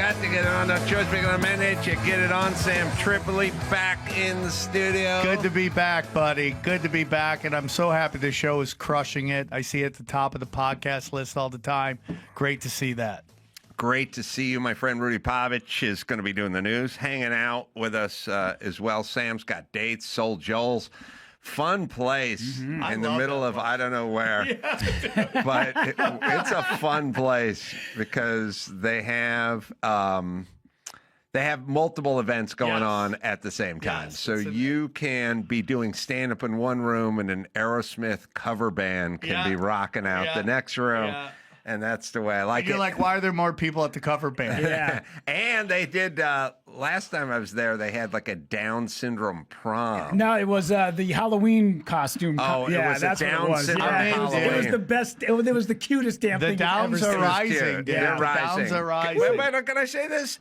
got to get it on. No choice. Making a minute. You get it on. Sam Tripoli back in the studio. Good to be back, buddy. Good to be back. And I'm so happy the show is crushing it. I see it at the top of the podcast list all the time. Great to see that. Great to see you. My friend Rudy Pavich is going to be doing the news, hanging out with us as well. Sam's got dates. Soul Joel's. Fun place in the middle of I don't know where, but it's a fun place because they have multiple events going on at the same time. So you can be doing stand-up in one room and an Aerosmith cover band can be rocking out the next room. And that's the way I like it. You're like, why are there more people at the cover band? Yeah. And they did, last time I was there, they had like a Down syndrome prom. No, it was the Halloween costume. Oh, it was that's a Down what it was. syndrome Halloween. It was the best. It was the cutest damn thing. The Downs are rising. They're rising. Downs are rising. Wait, can I say this?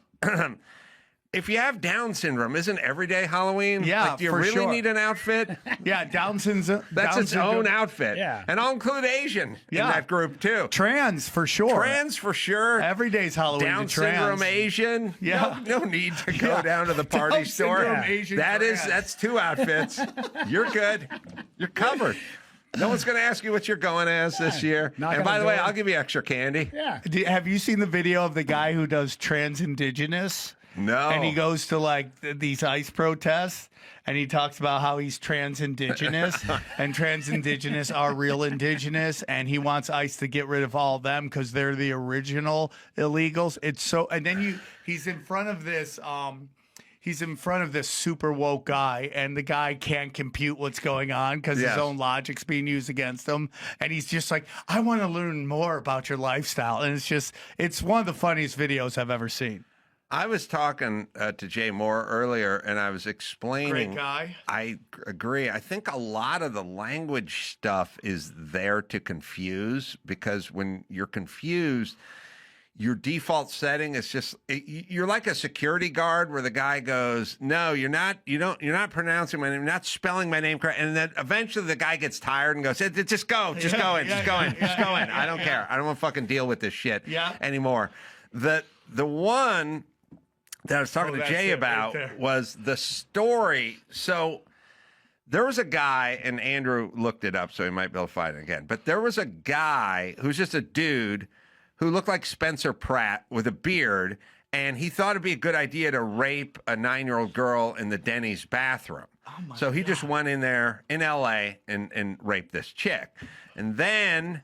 If you have Down syndrome, isn't every day Halloween? Yeah, like, do you for really sure. need an outfit? Yeah, Down syndrome. That's its own outfit. Yeah. And I'll include Asian in that group, too. Trans, for sure. Trans, for sure. Every day's Halloween. Down to trans. syndrome Asian. Yeah. No need to go down to the party Down store. syndrome Asian That's two outfits. You're good. You're covered. No one's going to ask you what you're going as this year. And by the way, I'll give you extra candy. Yeah. Have you seen the video of the guy who does trans indigenous? No. And he goes to like these ICE protests and he talks about how he's trans indigenous and trans indigenous are real indigenous and he wants ICE to get rid of all of them because they're the original illegals. It's so, and then he's in front of this, super woke guy, and the guy can't compute what's going on because his own logic's being used against him. And he's just like, I want to learn more about your lifestyle. And it's one of the funniest videos I've ever seen. I was talking to Jay Moore earlier, and I was explaining. Great guy. I agree. I think a lot of the language stuff is there to confuse because when you're confused, your default setting is just you're like a security guard where the guy goes, "No, you're not. You're not pronouncing my name. You're not spelling my name correct." And then eventually the guy gets tired and goes, "Just go, just go in. I don't care. I don't want to fucking deal with this shit anymore." The one that I was talking to Jay about was the story. So there was a guy, and Andrew looked it up, so he might be able to find it again. But there was a guy who's just a dude who looked like Spencer Pratt with a beard, and he thought it'd be a good idea to rape a 9-year-old girl in the Denny's bathroom. So he just went in there in L.A. and raped this chick. And then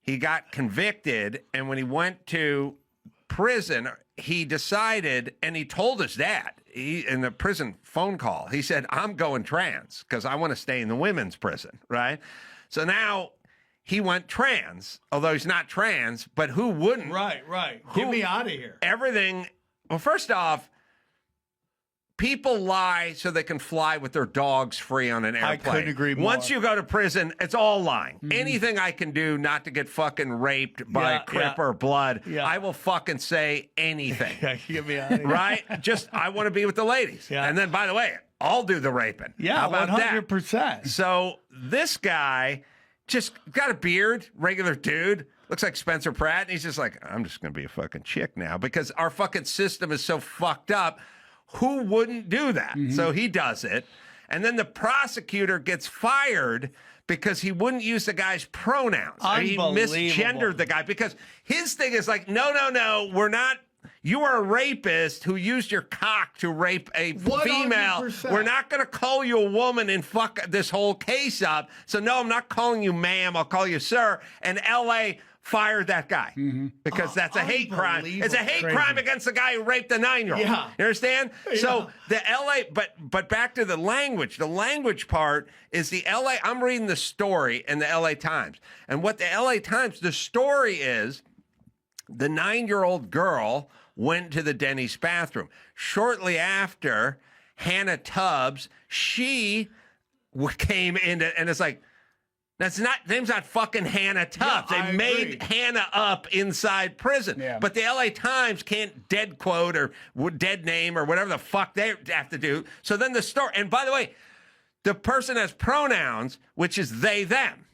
he got convicted, and when he went to prison, he decided, and he told his dad in the prison phone call, he said, I'm going trans because I want to stay in the women's prison, right? So now he went trans, although he's not trans, but who wouldn't? Right. Get me out of here. Everything. Well, first off, people lie so they can fly with their dogs free on an airplane. I couldn't agree more. Once you go to prison, it's all lying. Anything I can do not to get fucking raped by a Crip or blood, I will fucking say anything. Get me out of here. Right? Just, I want to be with the ladies. Yeah. And then, by the way, I'll do the raping. Yeah, How about 100%. that? So this guy just got a beard, regular dude. Looks like Spencer Pratt. And he's just like, I'm just going to be a fucking chick now because our fucking system is so fucked up. Who wouldn't do that? So he does it. And then the prosecutor gets fired because he wouldn't use the guy's pronouns. He misgendered the guy because his thing is like, no, we're not. You are a rapist who used your cock to rape a 100%. female. We're not going to call you a woman and fuck this whole case up. So, no, I'm not calling you ma'am. I'll call you sir. And L.A. fired that guy because that's a hate crime. It's a hate crime against the guy who raped a 9-year-old. Yeah. You understand? Yeah. So the L.A. But back to the language. The language part is the L.A. I'm reading the story in the L.A. Times. And what the L.A. Times, the story is the 9-year-old girl went to the Denny's bathroom. Shortly after, Hannah Tubbs, she came into, and it's like, name's not fucking Hannah Tubbs. Yeah, they made Hannah up inside prison. Yeah. But the LA Times can't dead quote or dead name or whatever the fuck they have to do. So then the story, and by the way, the person has pronouns, which is they, them.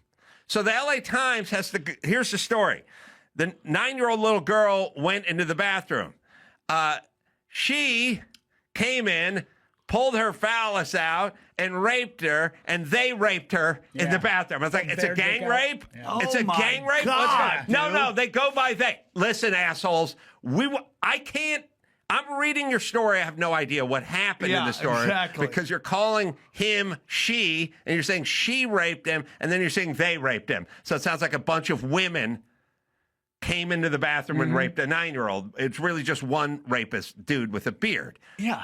So the LA Times has to, here's the story. The 9-year-old little girl went into the bathroom. she came in, pulled her phallus out, and raped her, and they raped her in the bathroom. I was like, it's a gang rape? Yeah. It's a gang rape? God, No, they go by they. Listen, assholes, I'm reading your story. I have no idea what happened in the story. Exactly. Because you're calling him she, and you're saying she raped him, and then you're saying they raped him. So it sounds like a bunch of women came into the bathroom and raped a 9-year-old. It's really just one rapist dude with a beard. Yeah.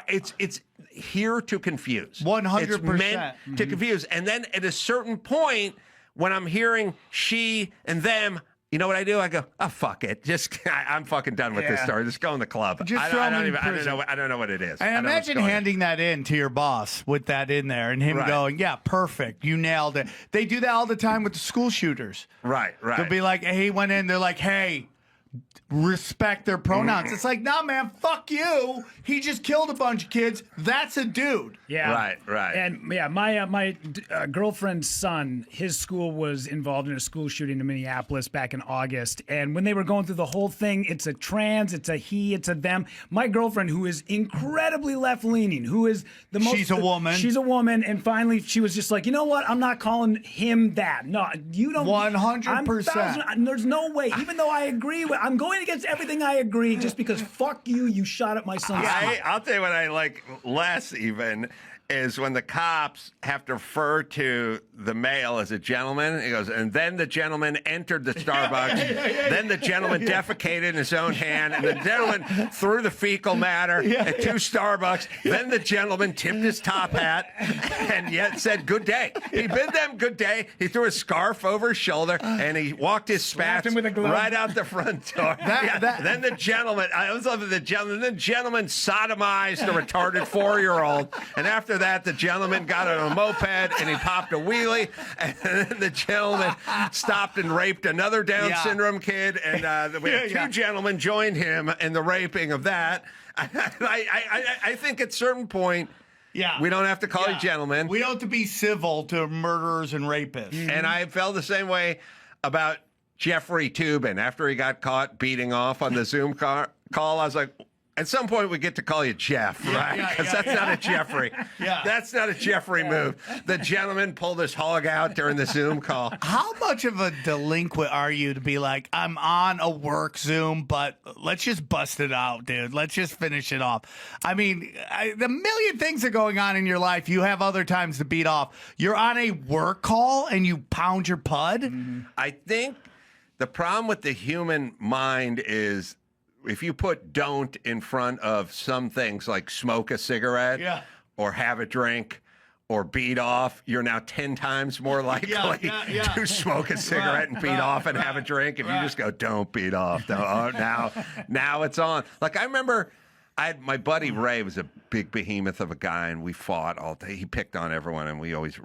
It's here to confuse. 100%. It's meant to confuse. And then at a certain point, when I'm hearing she and them, you know what I do? I go, oh, fuck it. I'm fucking done with this story. Just go in the club. Just I don't know what it is. And imagine handing that in to your boss with that in there and him going, yeah, perfect. You nailed it. They do that all the time with the school shooters. Right. They'll be like, hey, he went in. They're like, hey, respect their pronouns. It's like, nah, man, fuck you. He just killed a bunch of kids. That's a dude. Yeah. Right. And yeah, my girlfriend's son, his school was involved in a school shooting in Minneapolis back in August. And when they were going through the whole thing, it's a trans, it's a he, it's a them. My girlfriend, who is incredibly left-leaning, who is the most... She's a woman. She's a woman. And finally, she was just like, you know what? I'm not calling him that. No, you don't... 100%. There's no way. Even though I agree with... I'm going against everything I agree just because fuck you shot at my son's son. I'll tell you what I like less even is when the cops have to refer to the male as a gentleman. He goes, and then the gentleman entered the Starbucks. Then the gentleman defecated in his own hand, and the gentleman threw the fecal matter at 2 Starbucks. Then the gentleman tipped his top hat and yet said, good day. He bid them good day. He threw a scarf over his shoulder, and he walked his spats him with a glove. right out the front door. Then the gentleman, I was loving the gentleman sodomized a retarded 4-year-old, and after that, the gentleman got on a moped and he popped a wheelie, and then the gentleman stopped and raped another Down syndrome kid, and we had 2 gentlemen joined him in the raping of that. I think at a certain point, we don't have to call you gentlemen. We don't have to be civil to murderers and rapists. And I felt the same way about Jeffrey Toobin. After he got caught beating off on the Zoom call, I was like, at some point, we get to call you Jeff, right? Because that's not a Jeffrey. That's not a Jeffrey move. The gentleman pulled his hog out during the Zoom call. How much of a delinquent are you to be like, I'm on a work Zoom, but let's just bust it out, dude. Let's just finish it off. I mean, the million things are going on in your life. You have other times to beat off. You're on a work call and you pound your pud? Mm-hmm. I think the problem with the human mind is if you put don't in front of some things like smoke a cigarette or have a drink or beat off, you're now 10 times more likely to smoke a cigarette and beat off and have a drink. If you just go, don't beat off. Now it's on. Like I remember my buddy Ray was a big behemoth of a guy, and we fought all day. He picked on everyone, and we always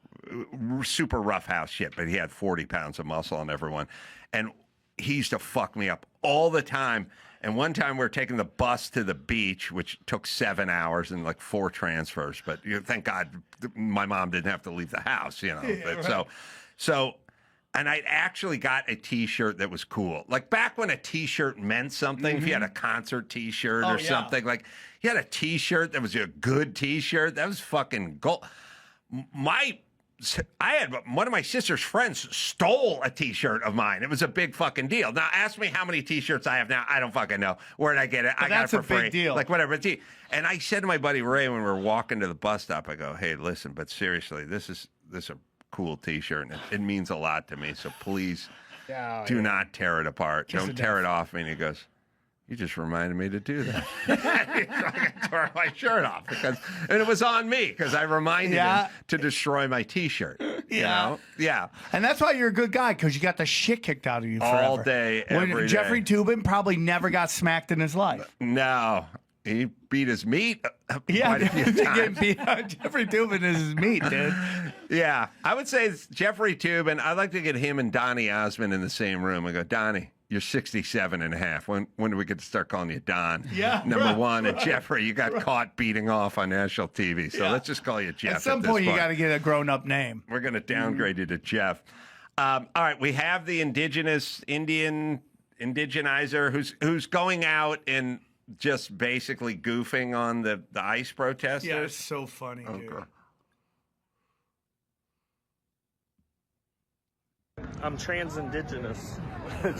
super roughhouse shit, but he had 40 pounds of muscle on everyone. And he used to fuck me up all the time. And one time we were taking the bus to the beach, which took 7 hours and like 4 transfers. But thank God my mom didn't have to leave the house, So, and I actually got a T-shirt that was cool. Like back when a T-shirt meant something, if you had a concert T-shirt or something, like you had a T-shirt that was a good T-shirt, that was fucking gold. I had one of my sister's friends stole a T-shirt of mine. It was a big fucking deal. Now, ask me how many T-shirts I have now. I don't fucking know. Where did I get it? I got it for free. That's a big deal. Like, whatever. And I said to my buddy Ray when we were walking to the bus stop, I go, hey, listen, but seriously, this is a cool T-shirt, and it means a lot to me. So please do not tear it apart. Don't tear it off me. And he goes, you just reminded me to do that. I tore my shirt off and it was on me because I reminded him to destroy my T-shirt. You know? Yeah. And that's why you're a good guy, because you got the shit kicked out of you forever. All day, every day. Jeffrey Toobin probably never got smacked in his life. No. He beat his meat quite a few times. Jeffrey Toobin is his meat, dude. Yeah. I would say Jeffrey Toobin, I'd like to get him and Donny Osmond in the same room and go, Donny, you're 67 and a half. When do we get to start calling you Don? Number one. And Jeffrey, you got caught beating off on national TV. So let's just call you Jeff. At some point, you got to get a grown-up name. We're going to downgrade you to Jeff. All right. We have the indigenizer who's going out and just basically goofing on the ICE protesters? Yeah, it's so funny, dude. I'm trans-indigenous.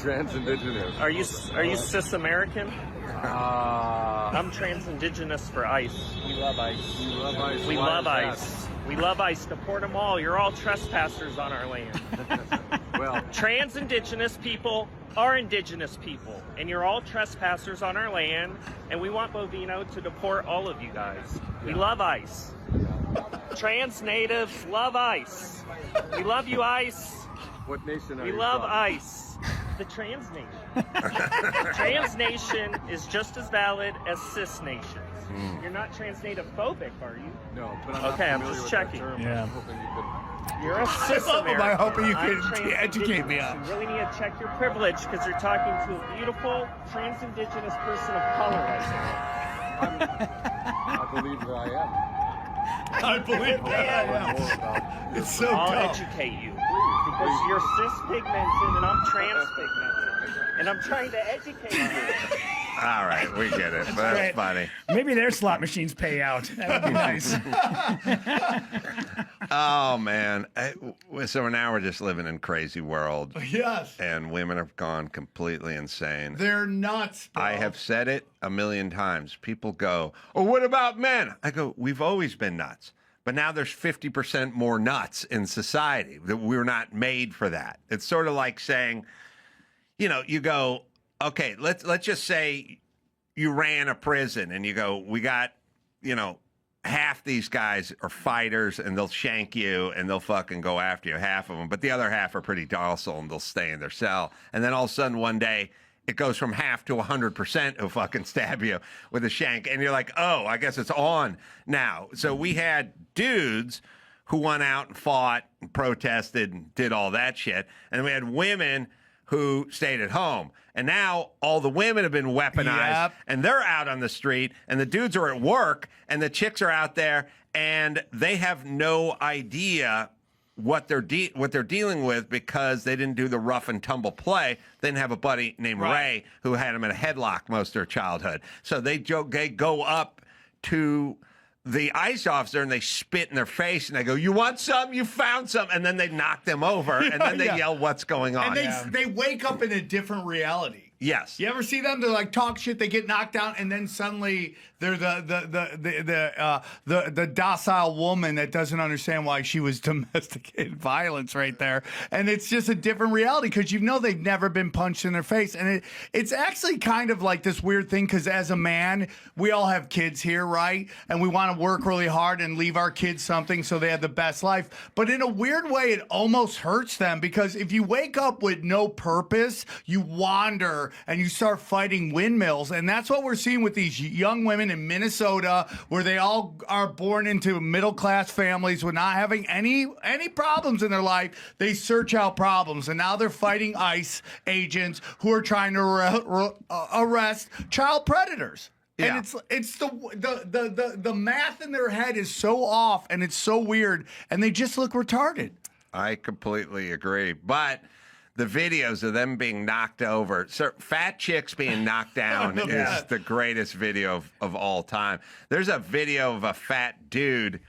Trans-indigenous. Are you cis-American? I'm trans-indigenous for ICE. We love ICE. You love ICE. We Why love is that? ICE. We love ICE. Deport them all. You're all trespassers on our land. Well, Trans-indigenous people are indigenous people, and you're all trespassers on our land, and we want Bovino to deport all of you guys. We love ICE. Trans natives love ICE. We love you, ICE. what nation are We you love from? ICE. The trans nation. Trans nation is just as valid as cis nations. You're not trans native phobic, are you? No, but I'm Okay, not I'm familiar just with checking. That term. Yeah. I'm hoping you could. You're a cis love him. American. I hope you I'm can educate me trans-indigenous. on. You really need to check your privilege because you're talking to a beautiful trans-indigenous person of color right I believe that I am. I believe that. More about It's so now. I'll dumb. educate you Please, because please. you're cis-pigmented and I'm trans-pigmented. And I'm trying to educate you. All right, we get it. That's great. funny. Maybe their slot machines pay out. That would be nice. Oh man. So now we're just living in a crazy world, Yes. and women have gone completely insane. They're nuts, bro. I have said it a million times. People go, "Oh, what about men?" I go, "We've always been nuts, but now there's 50% more nuts in society. That we're not made for that." It's sort of like saying, you go, "Okay, let's just say you ran a prison, and you go, we got, half these guys are fighters, and they'll shank you, and they'll fucking go after you, half of them, but the other half are pretty docile, and they'll stay in their cell, and then all of a sudden one day." It goes from half to 100% who fucking stab you with a shank. And you're like, oh, I guess it's on now. So we had dudes who went out and fought and protested and did all that shit. And we had women who stayed at home. And now all the women have been weaponized. Yep. And they're out on the street. And the dudes are at work. And the chicks are out there. And they have no idea what they're dealing with because they didn't do the rough and tumble play. They didn't have a buddy named Ray who had them in a headlock most of their childhood. So they go up to the ICE officer and they spit in their face and they go, "You want some? You found some." And then they knock them over and then they yell, "What's going on?" And they wake up in a different reality. Yes. You ever see them? They're like talk shit. They get knocked down, and then suddenly they're the docile woman that doesn't understand why she was domesticated violence right there. And it's just a different reality because they've never been punched in their face, and it's actually kind of like this weird thing because as a man, we all have kids here, right? And we want to work really hard and leave our kids something so they have the best life. But in a weird way, it almost hurts them because if you wake up with no purpose, you wander and you start fighting windmills. And that's what we're seeing with these young women in Minnesota, where they all are born into middle-class families with not having any problems in their life. They search out problems, and now they're fighting ICE agents who are trying to arrest child predators. Yeah. And it's the math in their head is so off, and it's so weird, and they just look retarded. I completely agree. But the videos of them being knocked over, fat chicks being knocked down is the greatest video of all time. There's a video of a fat dude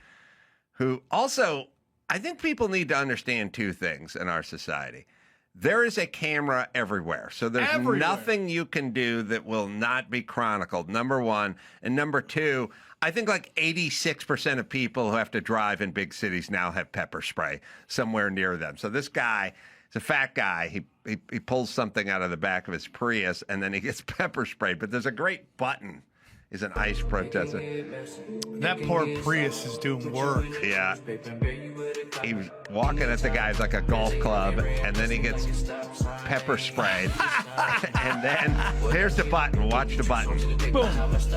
who also, I think people need to understand two things in our society. There is a camera everywhere. So there's nothing you can do that will not be chronicled, number one. And number two, I think like 86% of people who have to drive in big cities now have pepper spray somewhere near them. So this guy, he's a fat guy. He pulls something out of the back of his Prius, and then he gets pepper sprayed. But there's a great button. He's an ICE protester. That poor Prius is doing work. Yeah. He was walking at the guys like a golf club, and then he gets pepper sprayed. And then here's the button. Watch the button. Boom. Whacks his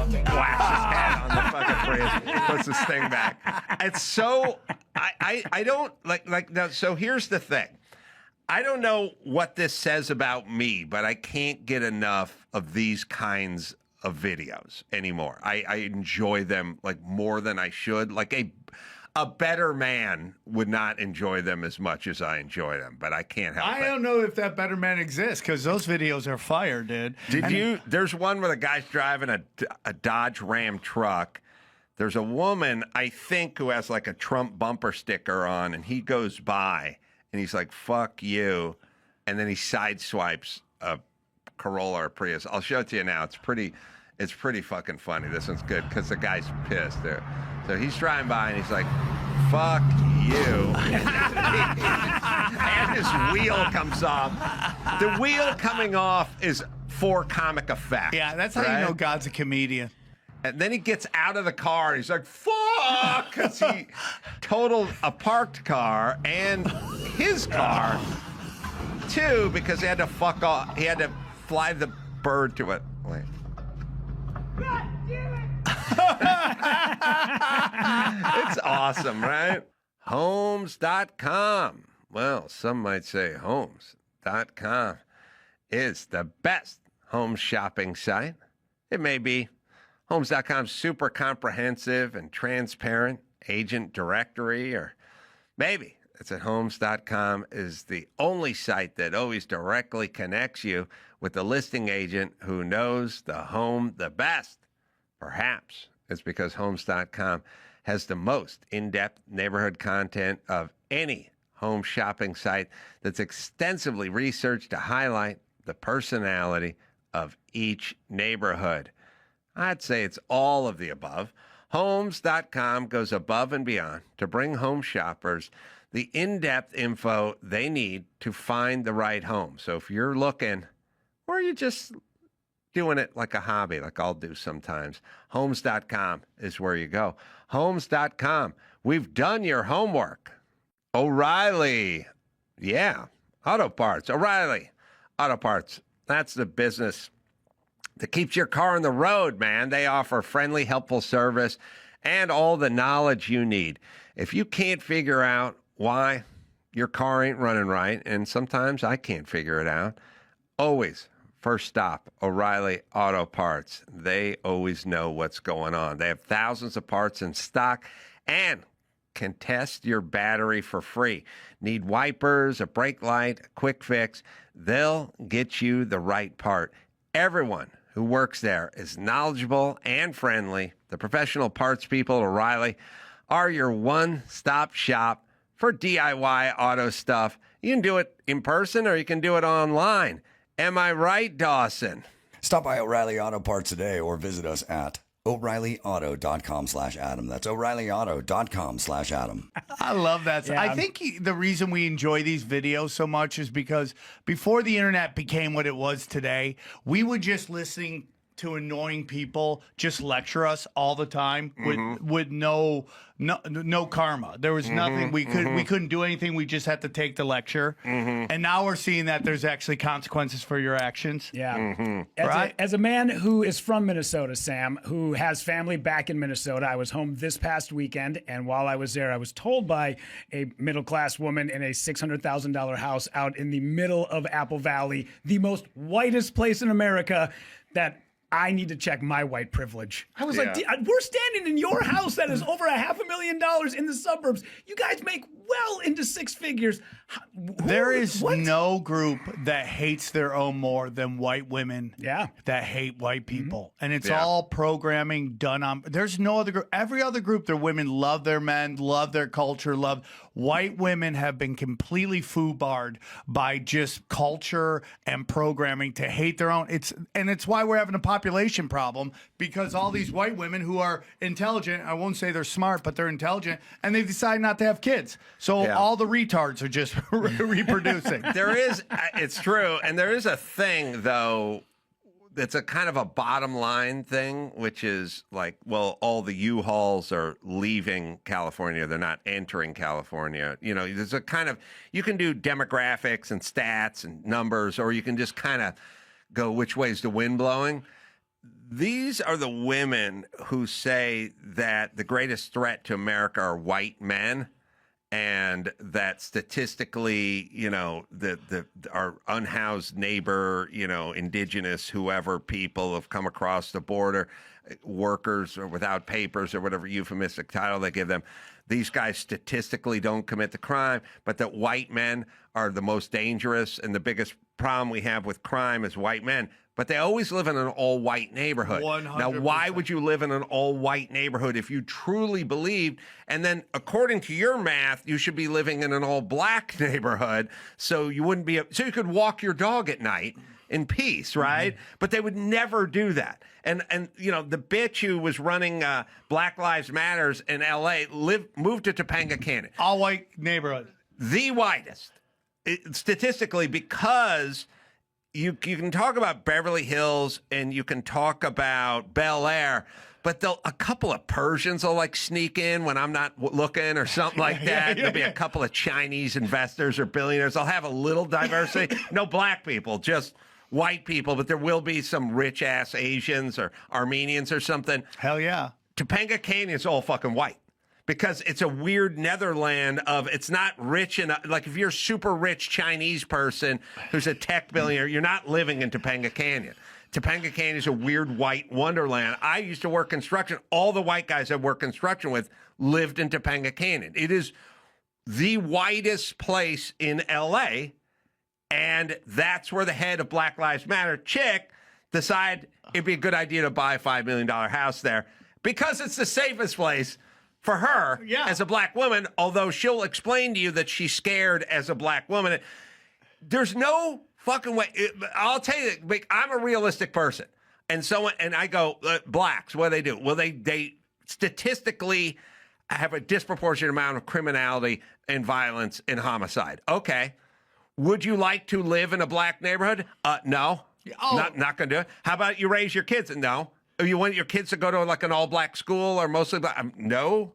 head on the fucking Prius. Puts his thing back. It's so... I don't... like now. So here's the thing. I don't know what this says about me, but I can't get enough of these kinds of videos anymore. I enjoy them like more than I should. Like a better man would not enjoy them as much as I enjoy them, but I can't help it. I don't know if that better man exists because those videos are fire, dude. There's one where the guy's driving a Dodge Ram truck. There's a woman, I think, who has like a Trump bumper sticker on, and he goes by and he's like, "Fuck you," and then he sideswipes a Corolla or Prius. I'll show it to you now. It's pretty fucking funny. This one's good because the guy's pissed there. So he's driving by and he's like, "Fuck you." And his wheel comes off. The wheel coming off is for comic effect. Yeah, that's how you know God's a comedian. And then he gets out of the car and he's like, "Fuck!" Because he totaled a parked car and his car too, because he had to fuck off. He had to fly the bird to it. Wait. God damn it! It's awesome, right? Homes.com. Well, some might say Homes.com is the best home shopping site. It may be. Homes.com super comprehensive and transparent agent directory, or maybe it's at Homes.com is the only site that always directly connects you with the listing agent who knows the home the best. Perhaps it's because Homes.com has the most in-depth neighborhood content of any home shopping site that's extensively researched to highlight the personality of each neighborhood. I'd say it's all of the above. Homes.com goes above and beyond to bring home shoppers the in-depth info they need to find the right home. So if you're looking, or you're just doing it like a hobby, like I'll do sometimes, Homes.com is where you go. Homes.com. We've done your homework. O'Reilly. Yeah. Auto Parts. O'Reilly Auto Parts. That's the business that keeps your car on the road, man. They offer friendly, helpful service and all the knowledge you need. If you can't figure out why your car ain't running right, and sometimes I can't figure it out, always first stop, O'Reilly Auto Parts. They always know what's going on. They have thousands of parts in stock and can test your battery for free. Need wipers, a brake light, a quick fix? They'll get you the right part. Everyone who works there is knowledgeable and friendly. The professional parts people at O'Reilly are your one-stop shop for DIY auto stuff. You can do it in person or you can do it online. Am I right, Dawson? Stop by O'Reilly Auto Parts today or visit us at O'ReillyAuto.com/Adam. That's O'ReillyAuto.com/Adam. I love that. Yeah. I think the reason we enjoy these videos so much is because before the internet became what it was today, we would just listening to annoying people just lecture us all the time with no karma. There was nothing we couldn't do anything. We just had to take the lecture. And now we're seeing that there's actually consequences for your actions. Yeah. Right? As a man who is from Minnesota, Sam, who has family back in Minnesota, I was home this past weekend, and while I was there, I was told by a middle-class woman in a $600,000 house out in the middle of Apple Valley, the most whitest place in America, that I need to check my white privilege. I was like, we're standing in your house that is over $500,000 in the suburbs. You guys make well into six figures. There is no group that hates their own more than white women that hate white people. And it's all programming done on. There's no other group. Every other group, their women love their men, love their culture, love. White women have been completely foobarred by just culture and programming to hate their own. It's why we're having a population problem, because all these white women who are intelligent, I won't say they're smart, but they're intelligent, and they decide not to have kids. So all the retards are just reproducing. There is, it's true. And there is a thing, though, that's a kind of a bottom line thing, which is like, well, all the U-Hauls are leaving California. They're not entering California. You know, there's a kind of, you can do demographics and stats and numbers, or you can just kind of go, which way is the wind blowing? These are the women who say that the greatest threat to America are white men. and that statistically, you know, our unhoused neighbor, you know, indigenous, whoever people have come across the border, workers or without papers or whatever euphemistic title they give them, these guys statistically don't commit the crime, but that white men are the most dangerous, and the biggest problem we have with crime is white men. But they always live in an all-white neighborhood. 100%. Now, why would you live in an all-white neighborhood if you truly believed? And then, according to your math, you should be living in an all-black neighborhood, so you wouldn't be. So you could walk your dog at night in peace, right? But they would never do that. And you know, the bitch who was running Black Lives Matters in L.A. moved to Topanga Canyon, All white neighborhood. the whitest, statistically, because. You can talk about Beverly Hills and you can talk about Bel Air, but a couple of Persians will like sneak in when I'm not looking or something like that. There'll be a couple of Chinese investors or billionaires. I'll have a little diversity. No black people, just white people, but there will be some rich ass Asians or Armenians or something. Hell yeah. Topanga Canyon's all fucking white. Because it's a weird netherland of, it's not rich enough. Like if you're a super rich Chinese person who's a tech billionaire, you're not living in Topanga Canyon. Topanga Canyon is a weird white wonderland. I used to work construction. All the white guys I worked construction with lived in Topanga Canyon. It is the whitest place in LA. And that's where the head of Black Lives Matter chick decided it'd be a good idea to buy a $5 million house there because it's the safest place for her as a black woman, although she'll explain to you that she's scared as a black woman. There's no fucking way. I'll tell you, I'm a realistic person. And I go, blacks, what do they do? Well, they statistically have a disproportionate amount of criminality and violence and homicide. Okay. Would you like to live in a black neighborhood? No. Not going to do it. How about you raise your kids? No. You want your kids to go to like an all-black school or mostly black? No.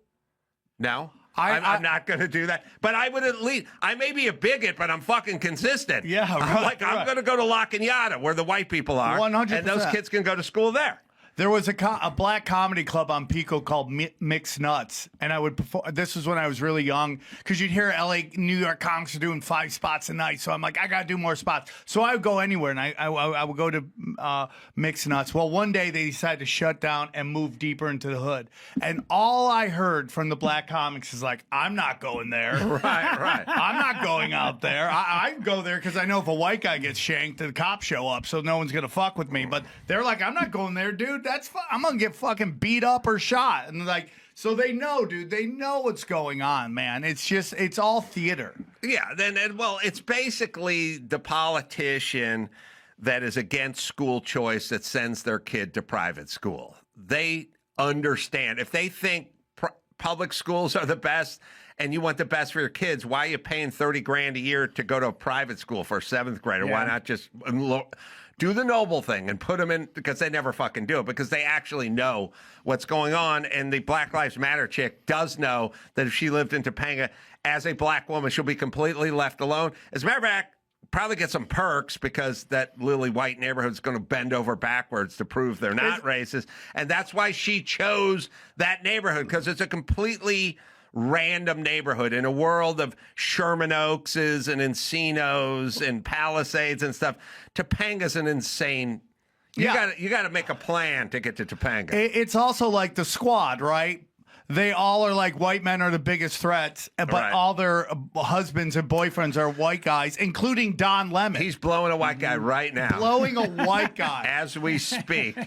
I'm not going to do that. But I would at least, I may be a bigot, but I'm fucking consistent. Yeah, right. I'm going to go to La Cañada where the white people are. 100%. And those kids can go to school there. There was a black comedy club on Pico called Mixed Nuts, and I would perform. This was when I was really young, because you'd hear New York comics are doing 5 spots a night. So I'm like, I got to do more spots. So I would go anywhere, and I would go to Mixed Nuts. Well, one day they decided to shut down and move deeper into the hood. And all I heard from the black comics is like, I'm not going there. Right. I'm not going out there. I go there because I know if a white guy gets shanked, the cops show up, so no one's going to fuck with me. But they're like, I'm not going there, dude. I'm going to get fucking beat up or shot. And like, so they know, dude. They know what's going on, man. It's all theater. Yeah. Well, it's basically the politician that is against school choice that sends their kid to private school. They understand. If they think public schools are the best and you want the best for your kids, why are you paying $30,000 a year to go to a private school for a 7th grader? Yeah. Why not just do the noble thing and put them in, because they never fucking do it, because they actually know what's going on. And the Black Lives Matter chick does know that if she lived in Topanga as a black woman, she'll be completely left alone. As a matter of fact, probably get some perks because that lily white neighborhood is going to bend over backwards to prove they're not racist. And that's why she chose that neighborhood, because it's a completely random neighborhood in a world of Sherman Oakses and Encinos and Palisades and stuff. Topanga's an insane. You got to make a plan to get to Topanga. It's also like the Squad, right? They all are like, white men are the biggest threats, but Right. all their husbands and boyfriends are white guys, including Don Lemon. He's blowing a white guy right now. blowing a white guy. As we speak.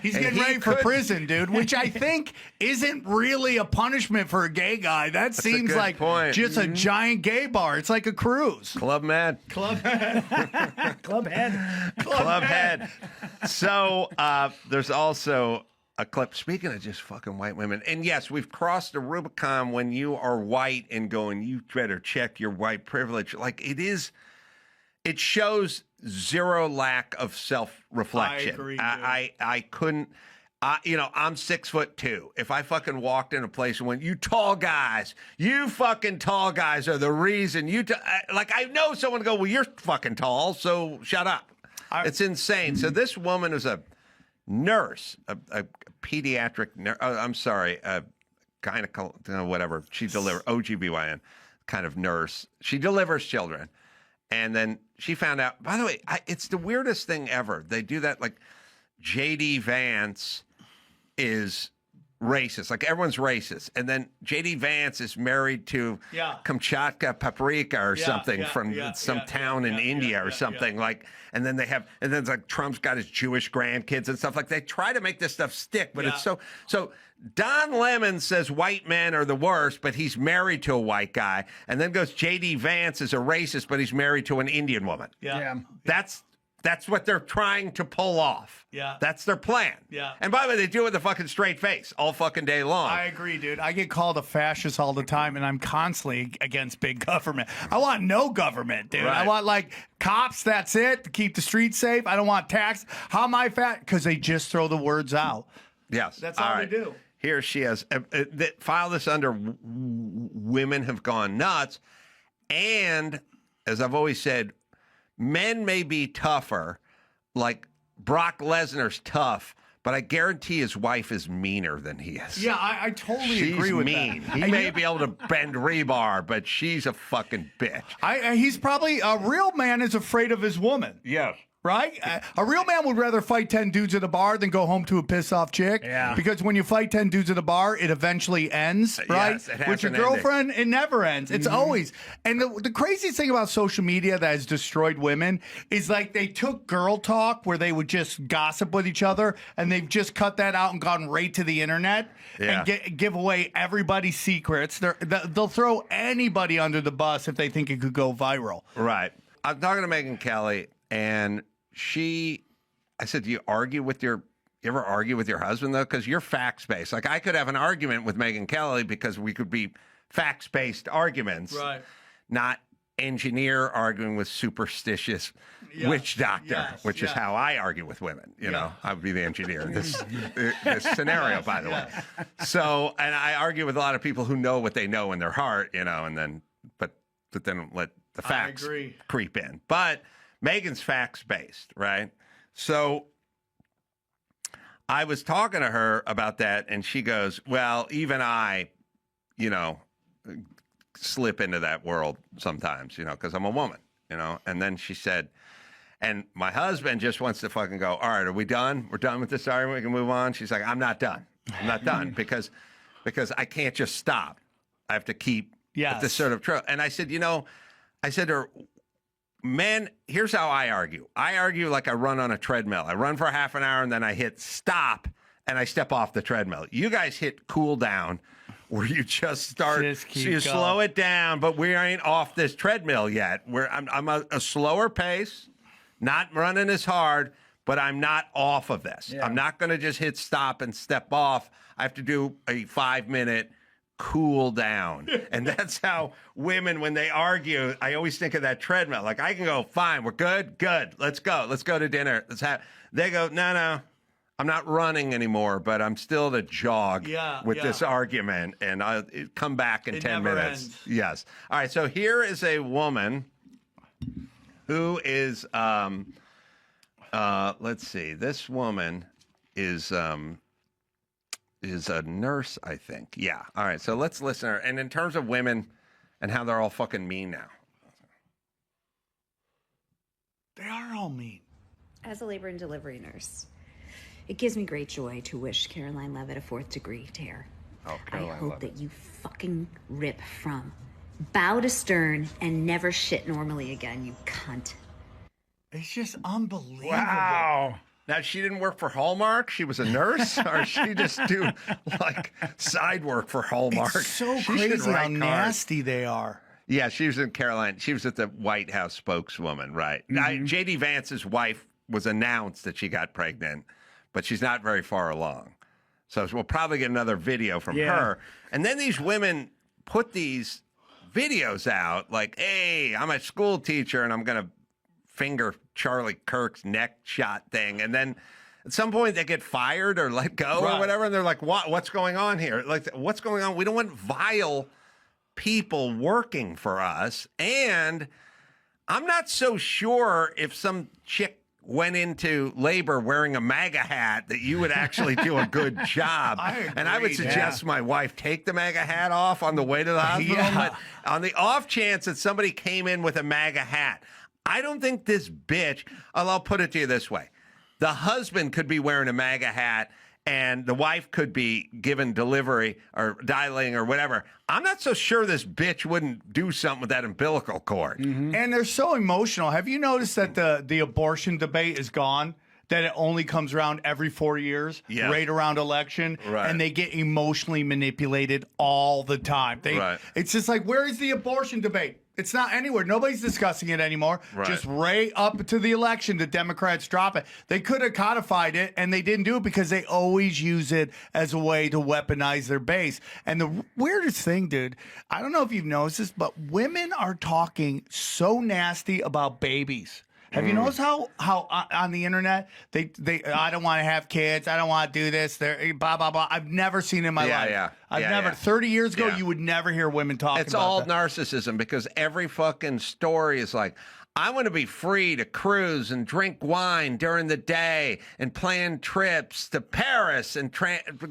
He's And getting he ready for could- prison, dude, which I think isn't really a punishment for a gay guy. That seems good like point. just a giant gay bar. It's like a cruise. Club Med. Club head. Club Head. So there's also a clip. Speaking of just fucking white women, and yes, we've crossed the Rubicon when you are white and going, you better check your white privilege. Like it shows zero lack of self-reflection. I agree, dude. I couldn't. I'm 6'2". If I fucking walked in a place and went, you fucking tall guys are the reason I know someone would go, well, you're fucking tall, so shut up. It's insane. So this woman is a nurse, a pediatric nurse. I'm sorry, gynecologist, whatever. She delivered OGBYN. kind of nurse. She delivers children. And then she found out, by the way, it's the weirdest thing ever. They do that, like J.D. Vance is racist. Like everyone's racist. And then J.D. Vance is married to Kamchatka Paprika or something from some town in India or something. Like, and then it's like Trump's got his Jewish grandkids and stuff. Like they try to make this stuff stick, but it's so Don Lemon says white men are the worst, but he's married to a white guy. And then goes J.D. Vance is a racist, but he's married to an Indian woman. That's what they're trying to pull off. Yeah. That's their plan. Yeah. And by the way, they do it with a fucking straight face all fucking day long. I agree, dude. I get called a fascist all the time, and I'm constantly against big government. I want no government, dude. Right. I want, like, cops, that's it, to keep the streets safe. I don't want tax. How am I fat? Because they just throw the words out. Yes. That's all they do. Here she is. File this under women have gone nuts. And, as I've always said, men may be tougher, like Brock Lesnar's tough, but I guarantee his wife is meaner than he is. Yeah, I totally agree with mean. that. He may be able to bend rebar, but she's a fucking bitch. He's probably, a real man is afraid of his woman. Yes. Right? A real man would rather fight 10 dudes at a bar than go home to a piss-off chick. Yeah. Because when you fight 10 dudes at a bar, it eventually ends, right? Yes, it has With your an girlfriend, it never ends. It's always. And the craziest thing about social media that has destroyed women is like they took girl talk where they would just gossip with each other, and they've just cut that out and gone right to the internet and give away everybody's secrets. They'll throw anybody under the bus if they think it could go viral. Right. I'm talking to Megyn Kelly, and I said, do you ever argue with your husband, though? Because you're facts-based. Like, I could have an argument with Megyn Kelly because we could be facts-based arguments, right? Not engineer arguing with superstitious witch doctor, which is how I argue with women. You know, I would be the engineer in this scenario, by the way. So, and I argue with a lot of people who know what they know in their heart, you know, and then, but then let the facts creep in. But Megan's facts-based, right? So I was talking to her about that, and she goes, well, even I, you know, slip into that world sometimes, you know, because I'm a woman, you know? And then she said, and my husband just wants to fucking go, all right, are we done? We're done with this argument? We can move on? She's like, I'm not done. I'm not done because I can't just stop. I have to keep this sort of trail. And I said, you know, I said to her, men, here's how I argue. I argue like I run on a treadmill. I run for half an hour and then I hit stop and I step off the treadmill. You guys hit cool down where you just start, so you slow it down, but we ain't off this treadmill yet. I'm a slower pace, not running as hard, but I'm not off of this. Yeah. I'm not going to just hit stop and step off. I have to do a 5-minute cool down. And that's how women, when they argue, I always think of that treadmill. Like, I can go, fine, we're good, let's go to dinner. They go, no, I'm not running anymore, but I'm still to jog with this argument, and I'll come back in 10 minutes. Ends. Yes. All right, so here is a woman who is, let's see, this woman is a nurse, I think. Yeah. All right. So let's listen to her. And in terms of women and how they're all fucking mean now. They are all mean. As a labor and delivery nurse, it gives me great joy to wish Caroline Levitt a 4th-degree tear. Oh, I hope that you fucking rip from bow to stern and never shit normally again, you cunt. It's just unbelievable. Wow. Now, she didn't work for Hallmark? She was a nurse? Or she just do, like, side work for Hallmark? It's so crazy how nasty they are. Yeah, she was in Carolina. She was at the White House spokeswoman, right? Mm-hmm. J.D. Vance's wife was announced that she got pregnant, but she's not very far along. So we'll probably get another video from her. And then these women put these videos out, like, hey, I'm a school teacher, and I'm going to finger Charlie Kirk's neck shot thing, and then at some point they get fired or let go or whatever, and they're like, what's going on here? Like, what's going on? We don't want vile people working for us. And I'm not so sure if some chick went into labor wearing a MAGA hat, that you would actually do a good job. And I would suggest my wife take the MAGA hat off on the way to the hospital. But on the off chance that somebody came in with a MAGA hat, I don't think this bitch, I'll put it to you this way. The husband could be wearing a MAGA hat and the wife could be given delivery or dialing or whatever. I'm not so sure this bitch wouldn't do something with that umbilical cord. And they're so emotional. Have you noticed that the abortion debate is gone? That it only comes around every 4 years, right around election, and they get emotionally manipulated all the time. It's just like, where is the abortion debate? It's not anywhere. Nobody's discussing it anymore. Just right up to the election, the Democrats drop it. They could have codified it, and they didn't do it because they always use it as a way to weaponize their base. And the weirdest thing, dude, I don't know if you've noticed this, but women are talking so nasty about babies. Have you noticed how on the internet they I don't want to have kids, I don't want to do this, they're blah blah blah. I've never seen it in my life. I've never 30 years ago you would never hear women talking about It's all that. narcissism, because every fucking story is like, I want to be free to cruise and drink wine during the day and plan trips to Paris and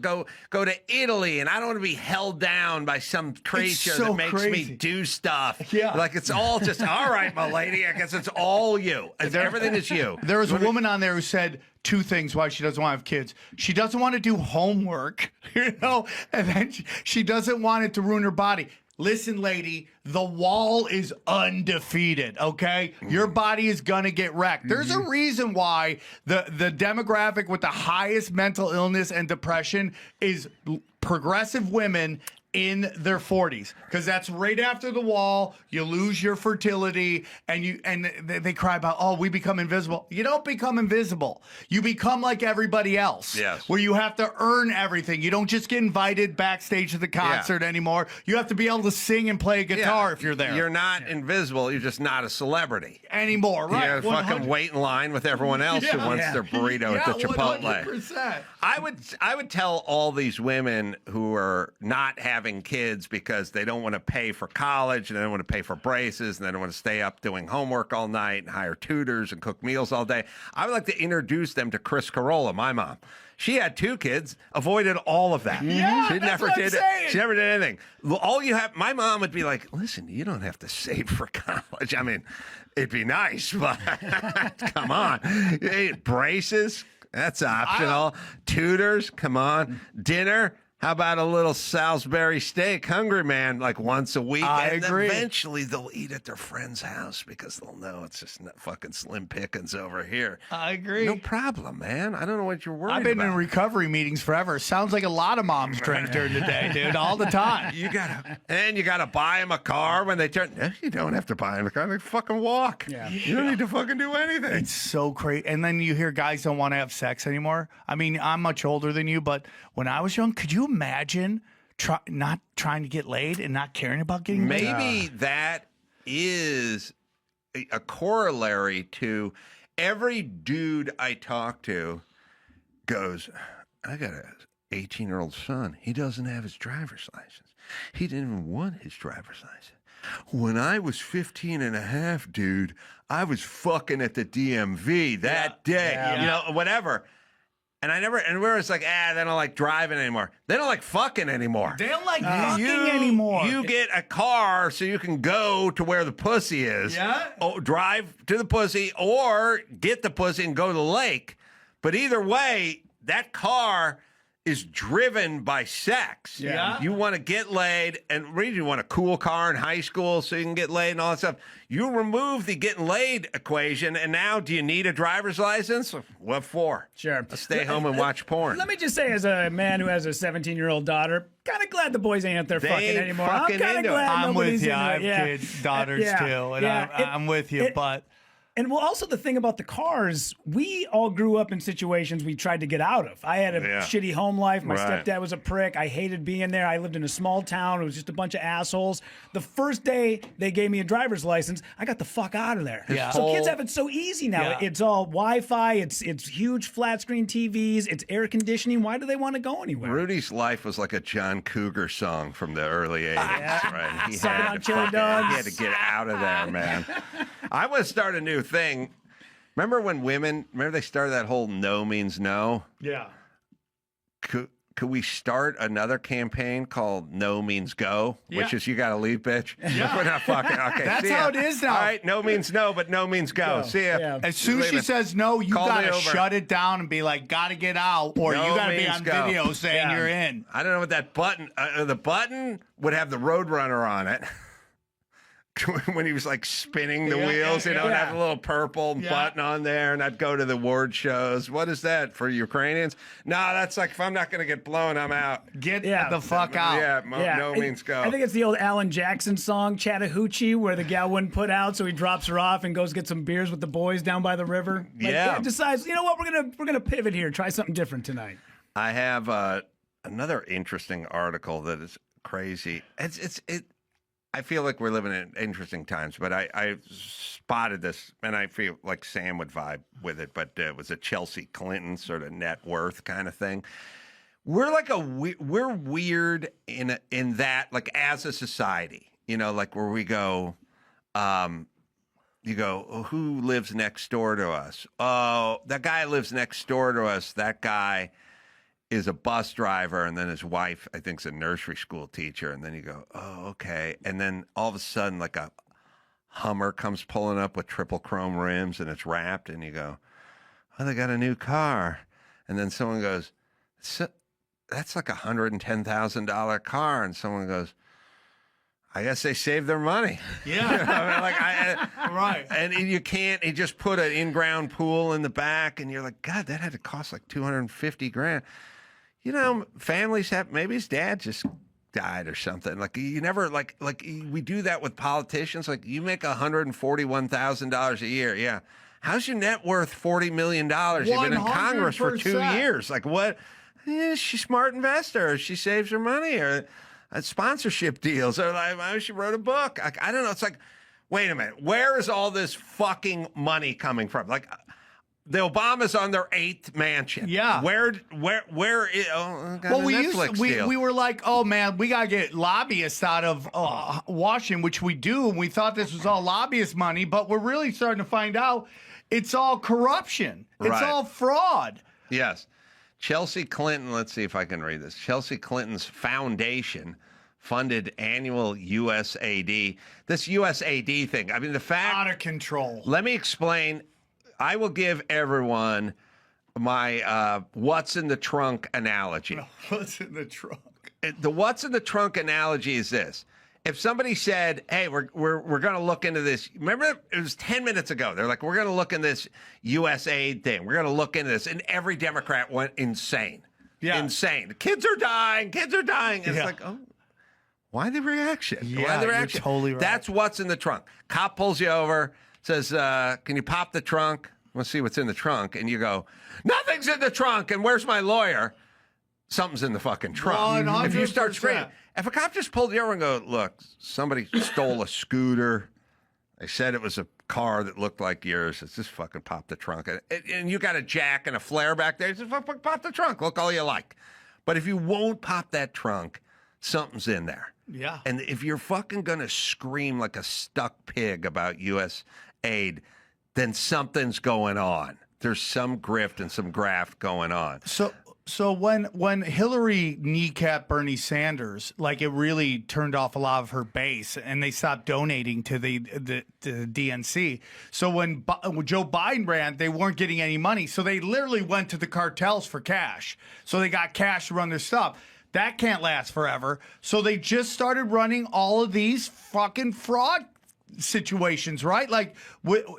go to Italy, and I don't want to be held down by some creature that makes me do stuff. Like, it's all just, all right, my lady, I guess it's all you. Everything is you. There was a woman on there who said two things why she doesn't want to have kids. She doesn't want to do homework, and then she doesn't want it to ruin her body. Listen, lady, the wall is undefeated, okay? Your body is going to get wrecked. There's a reason why the demographic with the highest mental illness and depression is progressive women in their 40s, because that's right after the wall. You lose your fertility, and they cry about, oh, we become invisible. You don't become invisible. You become like everybody else. Where you have to earn everything. You don't just get invited backstage to the concert anymore. You have to be able to sing and play a guitar if you're there. You're not invisible. You're just not a celebrity anymore, right? You gotta fucking wait in line with everyone else who wants their burrito at the Chipotle. 100%. I would tell all these women who are not having kids because they don't want to pay for college, and they don't want to pay for braces, and they don't want to stay up doing homework all night and hire tutors and cook meals all day. I would like to introduce them to Chris Carolla, my mom. She had 2 kids, avoided all of that. She never did it. She never did anything. All you have, my mom would be like, listen, you don't have to save for college. I mean, it'd be nice, but come on. Braces, that's optional. Tutors, come on. Dinner, how about a little Salisbury steak? Hungry man, like once a week. I and agree. Eventually they'll eat at their friend's house because they'll know it's just not fucking slim pickings over here. I agree. No problem, man. I don't know what you're worried about. I've been in recovery meetings forever. Sounds like a lot of moms drink during the day, dude, all the time. You gotta buy them a car when they turn. No, you don't have to buy them a car. They fucking walk. You don't need to fucking do anything. It's so crazy. And then you hear guys don't want to have sex anymore. I mean, I'm much older than you, but when I was young, could you imagine not trying to get laid and not caring about getting laid? Maybe that is a corollary to every dude I talk to goes, I got an 18-year-old son. He doesn't have his driver's license. He didn't even want his driver's license. When I was 15 and a half, dude, I was fucking at the DMV that day. You know, whatever. And where it's like, they don't like driving anymore. They don't like fucking anymore. They don't like fucking anymore. You get a car so you can go to where the pussy is. Drive to the pussy, or get the pussy and go to the lake. But either way, that car is driven by sex. You want to get laid, and really you want a cool car in high school so you can get laid and all that stuff. You remove the getting laid equation, and now do you need a driver's license? What for? Sure. Stay home and watch porn. Let me just say, as a man who has a 17-year-old daughter, kind of glad the boys ain't out there They fucking ain't anymore. fucking I'm kind of into it. glad I'm nobody's with you. into I it. have kids, daughters too, and I'm with you, but... And well, also the thing about the cars, we all grew up in situations we tried to get out of. I had a shitty home life. My stepdad was a prick. I hated being there. I lived in a small town. It was just a bunch of assholes. The first day they gave me a driver's license, I got the fuck out of there. So kids have it so easy now. It's all Wi-Fi. It's huge flat screen TVs. It's air conditioning. Why do they want to go anywhere? Rudy's life was like a John Cougar song from the early 80s, right? He Sucking had on to chili fucking- dogs. He had to get out of there, man. I want to start a new thing. Remember when they started that whole no means no? Yeah. Could we start another campaign called No Means Go, which is you got to leave, bitch? Yeah. We're not fucking. Okay, That's see ya. how it is now. All right, no means no, but no means go. See ya. Yeah. As soon as she Leave it. says no, you Call me gotta over. shut it down and be like, gotta get out, or No you gotta be means on go. video saying Yeah. you're in. I don't know what that button. The button would have the Roadrunner on it. When he was like spinning the Yeah, wheels, yeah, you know, and yeah. have a little purple button on there, and I'd go to the award shows. What is that for Ukrainians? No, that's like if I'm not going to get blown, I'm out. Get Yeah. the fuck out. Yeah, no It- means go. I think it's the old Alan Jackson song, Chattahoochee, where the gal wouldn't put out, so he drops her off and goes get some beers with the boys down by the river. Yeah. Decides, you know what, we're gonna pivot here, try something different tonight. I have another interesting article that is crazy. I feel like we're living in interesting times, but I spotted this, and I feel like Sam would vibe with it. But it was a Chelsea Clinton sort of net worth kind of thing. We're like we're weird in that, like, as a society, you know, like where we go. You go, oh, who lives next door to us? Oh, that guy lives next door to us. That guy is a bus driver, and then his wife, I think, is a nursery school teacher. And then you go, oh, okay. And then all of a sudden, like a Hummer comes pulling up with triple chrome rims, and it's wrapped, and you go, oh, they got a new car. And then someone goes, that's like $110,000 car. And someone goes, I guess they saved their money. Yeah. You know, I mean, Right. And you can't, he just put an in-ground pool in the back, and you're like, God, that had to cost like $250,000. You know, families have, maybe his dad just died or something. Like, you never, like we do that with politicians. Like, you make $141,000 a year. Yeah. How's your net worth $40 million? You've been in Congress for 2 100%. years. Like, what? Yeah, she's a smart investor. Or she saves her money, or sponsorship deals, or like, she wrote a book. I don't know. It's like, wait a minute. Where is all this fucking money coming from? Like, the Obamas on their 8th mansion. Yeah. Where is, got Well, a we Netflix deal. we were like, oh man, we gotta get lobbyists out of Washington, which we do, and we thought this was all lobbyist money, but we're really starting to find out it's all corruption. It's Right. all fraud. Yes. Chelsea Clinton, let's see if I can read this. Chelsea Clinton's foundation funded annual USAID. This USAID thing, I mean, the fact... Out of control. Let me explain. I will give everyone my what's in the trunk analogy. What's in the trunk? The what's in the trunk analogy is this. If somebody said, hey, we're going to look into this. Remember, it was 10 minutes ago. They're like, we're going to look in this USAID thing. We're going to look into this. And every Democrat went insane. Yeah. Insane. Kids are dying. Kids are dying. And Yeah. it's like, oh, why the reaction? Yeah, Why the you're reaction? totally right. That's what's in the trunk. Cop pulls you over, says, can you pop the trunk? Let's see what's in the trunk. And you go, nothing's in the trunk. And where's my lawyer? Something's in the fucking trunk. If you start 100%. screaming, if a cop just pulled you over and go, look, somebody stole a scooter. They said it was a car that looked like yours. It's just fucking pop the trunk. And you got a jack and a flare back there. Just fucking pop the trunk. Look all you like. But if you won't pop that trunk, something's in there. Yeah. And if you're fucking going to scream like a stuck pig about U.S. aid, then something's going on. There's some grift and some graft going on. So when Hillary kneecapped Bernie Sanders, like, it really turned off a lot of her base, and they stopped donating to the DNC. So when Joe Biden ran, they weren't getting any money, so they literally went to the cartels for cash. So they got cash to run their stuff. That can't last forever. So they just started running all of these fucking fraud situations, right? Like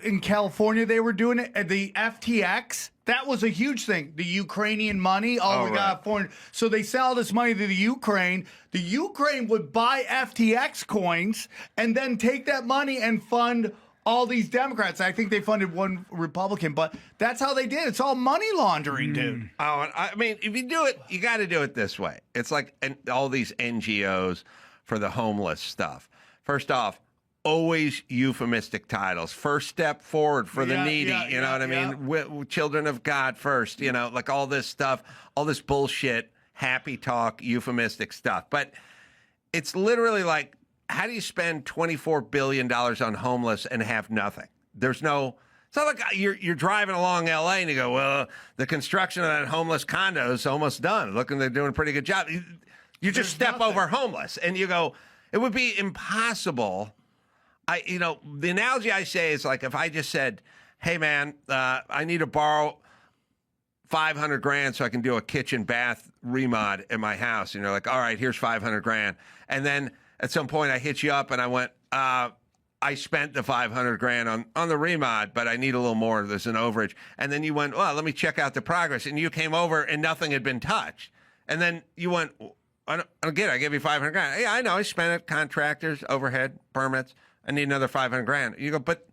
in California, they were doing it at the FTX. That was a huge thing. The Ukrainian money. We got foreign. So they sell this money to the Ukraine. The Ukraine would buy FTX coins and then take that money and fund all these Democrats. I think they funded one Republican, but that's how they did. It's all money laundering, dude. Oh, and I mean, if you do it, you got to do it this way. It's like all these NGOs for the homeless stuff. First off, always euphemistic titles. First step forward for the needy. You know what I mean? Children of God first. You know, like all this stuff, all this bullshit, happy talk, euphemistic stuff. But it's literally like, how do you spend $24 billion on homeless and have nothing? There's no It's not like you're driving along L.A. and you go, well, the construction of that homeless condo is almost done. Looking, they're doing a pretty good job. You just step over homeless, and you go, it would be impossible. The analogy I say is like if I just said, hey, man, I need to borrow $500,000 so I can do a kitchen bath remod in my house. And you're like, all right, here's $500,000. And then at some point I hit you up and I went, I spent the $500,000 on the remod, but I need a little more. There's an overage. And then you went, well, let me check out the progress. And you came over and nothing had been touched. And then you went, I don't get it. I gave you $500,000. Yeah, I know. I spent it. Contractors, overhead, permits. I need another $500,000. You go, but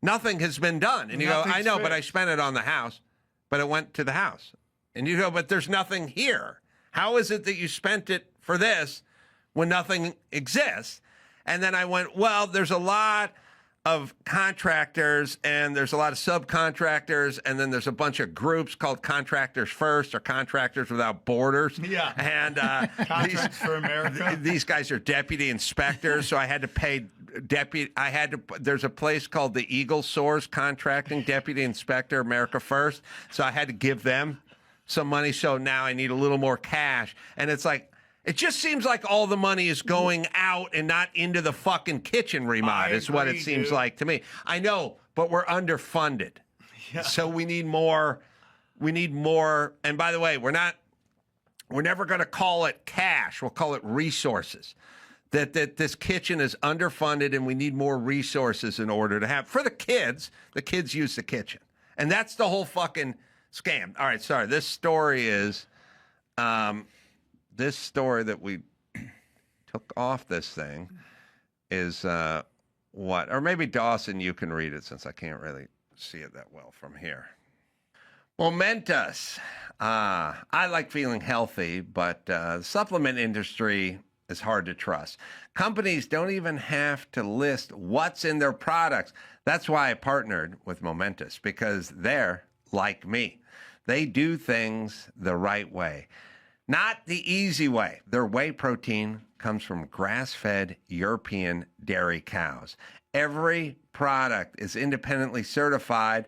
nothing has been done. And you go, I know, but I spent it on the house. But it went to the house. And you go, but there's nothing here. How is it that you spent it for this when nothing exists? And then I went, well, there's a lot of contractors and there's a lot of subcontractors. And then there's a bunch of groups called Contractors First or Contractors Without Borders. Yeah. And Contracts for America. These guys are deputy inspectors. So I had to pay there's a place called the Eagle Source Contracting Deputy Inspector America First. So I had to give them some money. So now I need a little more cash. And it's like, it just seems like all the money is going out and not into the fucking kitchen remod is what it seems like to me. I know, but we're underfunded. Yeah. So we need more. And by the way, we're never going to call it cash. We'll call it resources. That this kitchen is underfunded and we need more resources in order to have. For the kids use the kitchen. And that's the whole fucking scam. All right, sorry. This story is, this story that we took off this thing is what? Or maybe Dawson, you can read it since I can't really see it that well from here. Momentous. I like feeling healthy, but the supplement industry is hard to trust. Companies don't even have to list what's in their products. That's why I partnered with Momentous, because they're like me. They do things the right way, not the easy way. Their whey protein comes from grass-fed European dairy cows. Every product is independently certified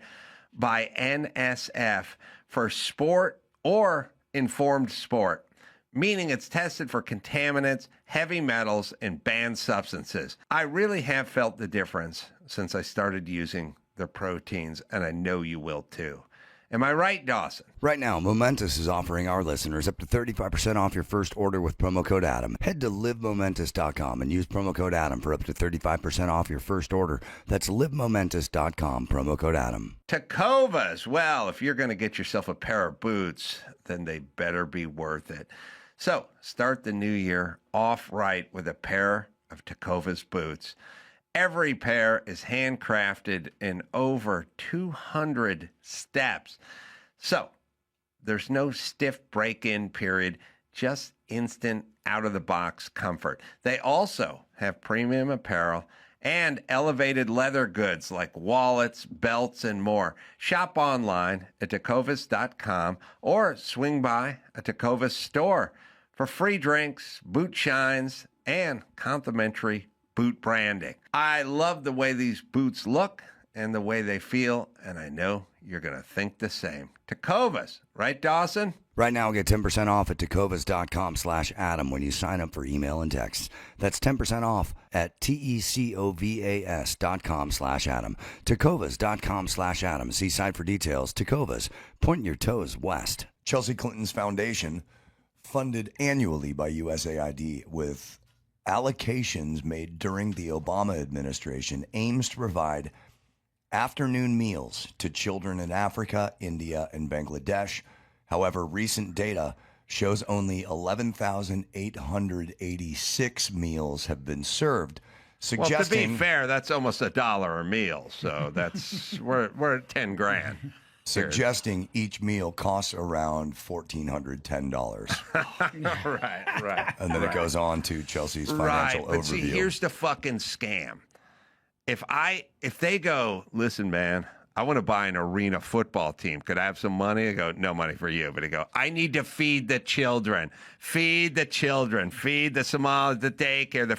by NSF for sport or informed sport, meaning it's tested for contaminants, heavy metals, and banned substances. I really have felt the difference since I started using their proteins, and I know you will too. Am I right, Dawson? Right now, Momentous is offering our listeners up to 35% off your first order with promo code Adam. Head to livemomentous.com and use promo code Adam for up to 35% off your first order. That's livemomentous.com, promo code Adam. Tecovas. Well, if you're going to get yourself a pair of boots, then they better be worth it. So start the new year off right with a pair of Tecovas boots. Every pair is handcrafted in over 200 steps. So there's no stiff break-in period, just instant out-of-the-box comfort. They also have premium apparel and elevated leather goods like wallets, belts, and more. Shop online at tecovas.com or swing by a Tecovas store for free drinks, boot shines, and complimentary boot branding. I love the way these boots look and the way they feel, and I know you're going to think the same. Tecovas, right, Dawson? Right now, get 10% off at tecovas.com/Adam when you sign up for email and text. That's 10% off at tecovas.com/Adam. Tecovas.com/Adam. See site for details. Tecovas, point your toes west. Chelsea Clinton's foundation, funded annually by USAID with allocations made during the Obama administration, aims to provide afternoon meals to children in Africa, India, and Bangladesh. However, recent data shows only 11,886 meals have been served, suggesting... Well, to be fair, that's almost $1 a meal, so that's we're at 10 grand. Suggesting each meal costs around $1,410. Right. And then it goes on to Chelsea's financial overview. But see, here's the fucking scam. If they go, listen, man, I want to buy an arena football team. Could I have some money? I go, no money for you. But I go, I need to feed the children. Feed the children. Feed the Somalis, the daycare, the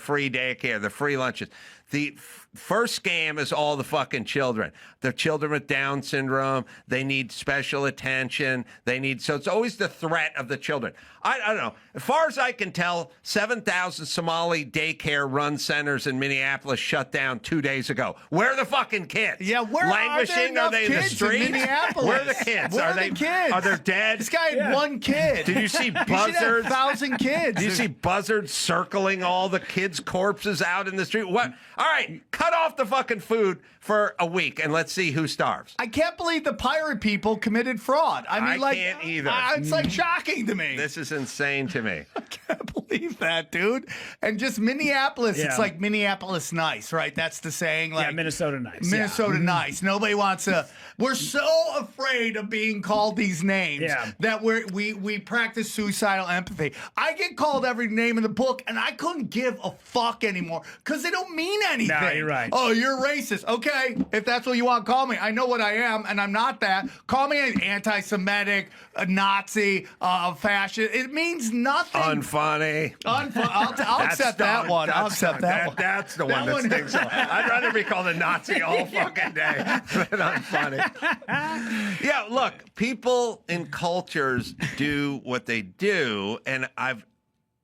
free lunches. The first scam is all the fucking children. The children with Down syndrome, they need special attention. So it's always the threat of the children. I don't know. As far as I can tell, 7,000 Somali daycare run centers in Minneapolis shut down 2 days ago. Where are the fucking kids? Yeah, where languishing? are they in the kids streets? in Minneapolis? Where are the kids? Where are are they the kids? Are they dead? This guy had one kid. Did you see You should have buzzards? 1,000 kids. Do you see buzzards circling all the kids' corpses out in the street? What? All right, cut off the fucking food for a week and let's see who starves. I can't believe the pirate people committed fraud. I mean, I can't either. It's like shocking to me. This is insane to me. I can't believe that, dude. And just Minneapolis, it's like Minneapolis nice, right? That's the saying. Like Minnesota nice. Minnesota nice. Nobody wants to. We're so afraid of being called these names that we practice suicidal empathy. I get called every name in the book, and I couldn't give a fuck anymore because they don't mean anything. No, you're right. Oh, you're racist. Okay, if that's what you want to call me, I know what I am, and I'm not that. Call me an anti-Semitic, a Nazi, a fascist. It means nothing. Unfunny. I'll accept that one. I'll accept that one. That's the one that stinks. I'd rather be called a Nazi all fucking day than unfunny. Yeah, look, people in cultures do what they do, and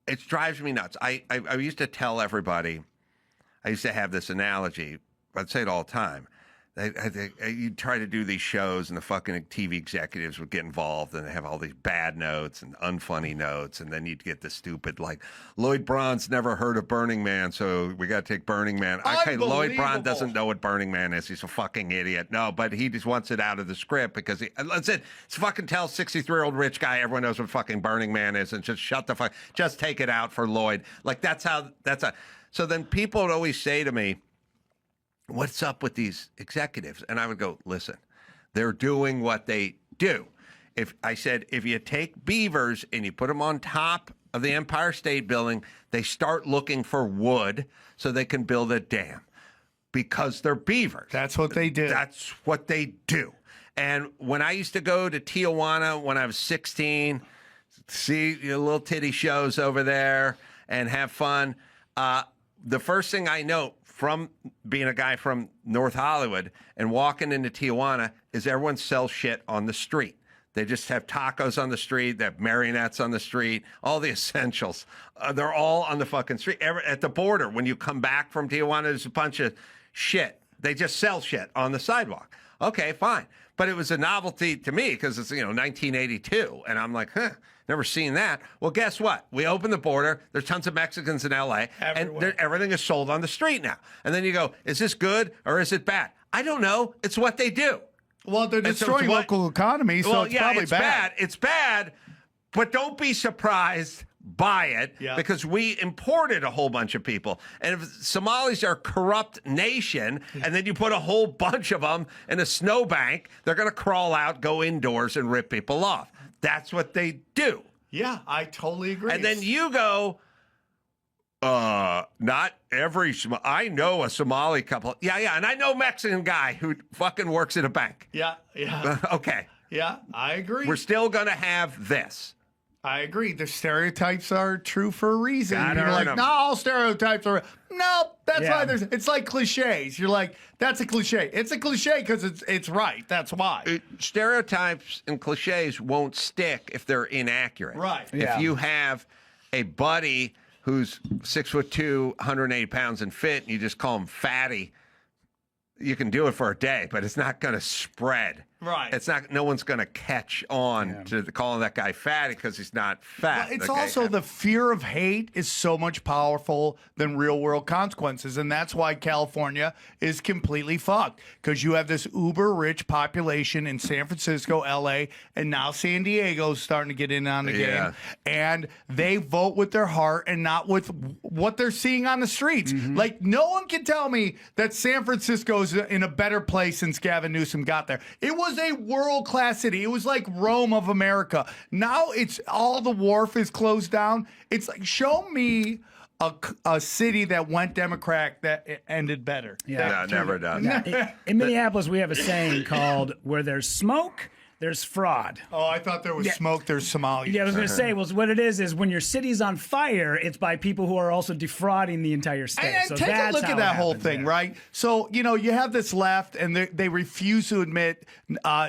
it drives me nuts. I used to tell everybody, I used to have this analogy, I'd say it all the time. You'd try to do these shows, and the fucking TV executives would get involved, and they have all these bad notes and unfunny notes, and then you'd get the stupid, like, Lloyd Braun's never heard of Burning Man, so we got to take Burning Man. Okay, Lloyd Braun doesn't know what Burning Man is. He's a fucking idiot. No, but he just wants it out of the script because let's fucking tell 63-year-old rich guy everyone knows what fucking Burning Man is, and just shut the fuck, just take it out for Lloyd. Like, so then people would always say to me, what's up with these executives? And I would go, listen, they're doing what they do. If you take beavers and you put them on top of the Empire State Building, they start looking for wood so they can build a dam because they're beavers. That's what they do. That's what they do. And when I used to go to Tijuana when I was 16, see little titty shows over there and have fun, the first thing I know from being a guy from North Hollywood and walking into Tijuana is everyone sells shit on the street. They just have tacos on the street, they have marionettes on the street, all the essentials. They're all on the fucking street. At the border, when you come back from Tijuana, there's a bunch of shit. They just sell shit on the sidewalk. Okay, fine. But it was a novelty to me because it's, 1982. And I'm like, never seen that. Well, guess what? We opened the border. There's tons of Mexicans in L.A. And everything is sold on the street now. And then you go, is this good or is it bad? I don't know. It's what they do. Well, they're destroying local economies, so it's probably bad. It's bad, but don't be surprised by it because we imported a whole bunch of people. And if Somalis are a corrupt nation and then you put a whole bunch of them in a snowbank, they're going to crawl out, go indoors, and rip people off. That's what they do. Yeah, I totally agree. And then you go, not every, I know a Somali couple. Yeah, and I know a Mexican guy who fucking works at a bank. Yeah. Okay. Yeah, I agree. We're still going to have this. I agree. The stereotypes are true for a reason. You're like, them. no, all stereotypes are. No, that's why it's like cliches. You're like, that's a cliche. It's a cliche because it's right. That's why. Stereotypes and cliches won't stick if they're inaccurate. Right. If you have a buddy who's 6'2", 180 pounds and fit, and you just call him fatty, you can do it for a day, but it's not going to spread. Right. It's not. No one's going to catch on to calling that guy fatty because he's not fat. Well, it's also the fear of hate is so much powerful than real world consequences, and that's why California is completely fucked because you have this uber rich population in San Francisco, L.A., and now San Diego's starting to get in on the game, and they vote with their heart and not with what they're seeing on the streets. Like no one can tell me that San Francisco's in a better place since Gavin Newsom got there. It was a world-class city. It was like Rome of America. Now it's all the wharf is closed down. It's like, show me a city that went Democrat that ended better. Yeah, never does. In Minneapolis, we have a saying called, where there's smoke, there's fraud. Oh, I thought there was smoke. There's Somalia. Yeah, I was going to say, well, what it is when your city's on fire, it's by people who are also defrauding the entire state. And so take a that's look how at it that whole happens, thing, yeah. right? So, you have this left, and they refuse to admit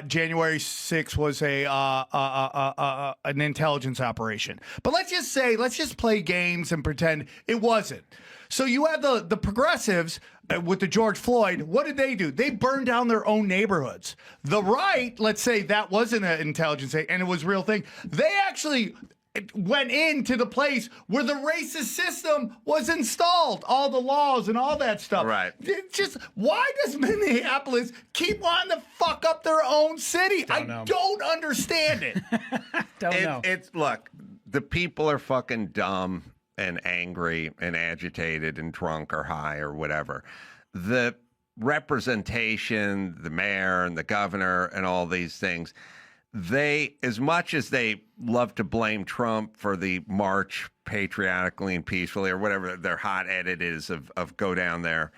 January 6th was an intelligence operation. But let's just play games and pretend it wasn't. So you have the progressives with the George Floyd. What did they do? They burned down their own neighborhoods. The right, let's say that wasn't an intelligence and it was a real thing. They actually went into the place where the racist system was installed, all the laws and all that stuff. Right. Why does Minneapolis keep wanting to fuck up their own city? Don't know. Don't understand it. Don't know. Look, the people are fucking dumb and angry and agitated and drunk or high or whatever. The representation, the mayor and the governor and all these things, they, as much as they love to blame Trump for the march patriotically and peacefully or whatever their hot edit is of go down there,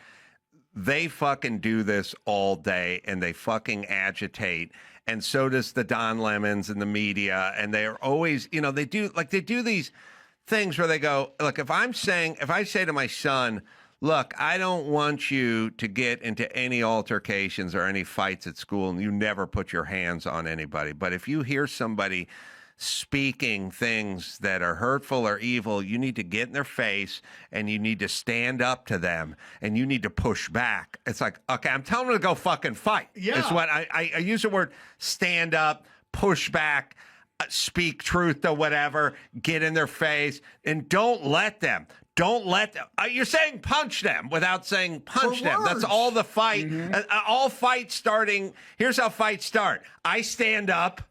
they fucking do this all day and they fucking agitate. And so does the Don Lemons and the media. And they're always, they do these things where they go, look, if I say to my son, look, I don't want you to get into any altercations or any fights at school, and you never put your hands on anybody. But if you hear somebody speaking things that are hurtful or evil, you need to get in their face and you need to stand up to them and you need to push back. It's like, okay, I'm telling them to go fucking fight. Yeah. It's what I use the word stand up, push back, speak truth to whatever, get in their face, and don't let them. You're saying punch them without saying punch them. That's all the fight. All fights starting. Here's how fights start. I stand up.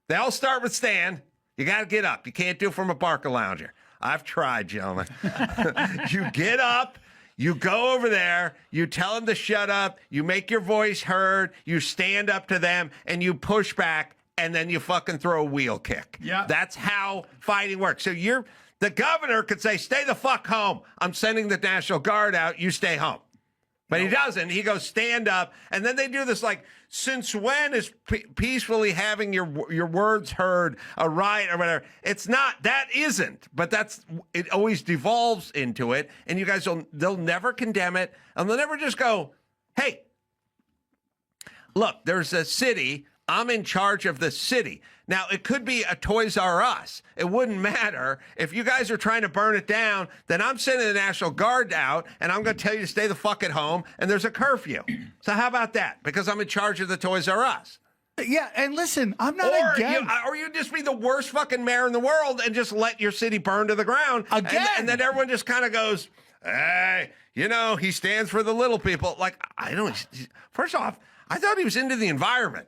They all start with stand. You got to get up. You can't do it from a Barca lounger. I've tried, gentlemen. You get up. You go over there, you tell them to shut up, you make your voice heard, you stand up to them, and you push back, and then you fucking throw a wheel kick. Yeah. That's how fighting works. So the governor could say, stay the fuck home. I'm sending the National Guard out. You stay home. But he doesn't. He goes, stand up. And then they do this like, since when is peacefully having your words heard a right or whatever? It's not. That isn't. But it always devolves into it. And you guys, they'll never condemn it. And they'll never just go, hey, look, there's a city. I'm in charge of the city. Now, it could be a Toys R Us. It wouldn't matter. If you guys are trying to burn it down, then I'm sending the National Guard out, and I'm going to tell you to stay the fuck at home, and there's a curfew. So how about that? Because I'm in charge of the Toys R Us. Yeah, and listen, I'm not against... Or you just be the worst fucking mayor in the world and just let your city burn to the ground. Again. And then everyone just kind of goes, hey, he stands for the little people. Like, I don't... First off, I thought he was into the environment.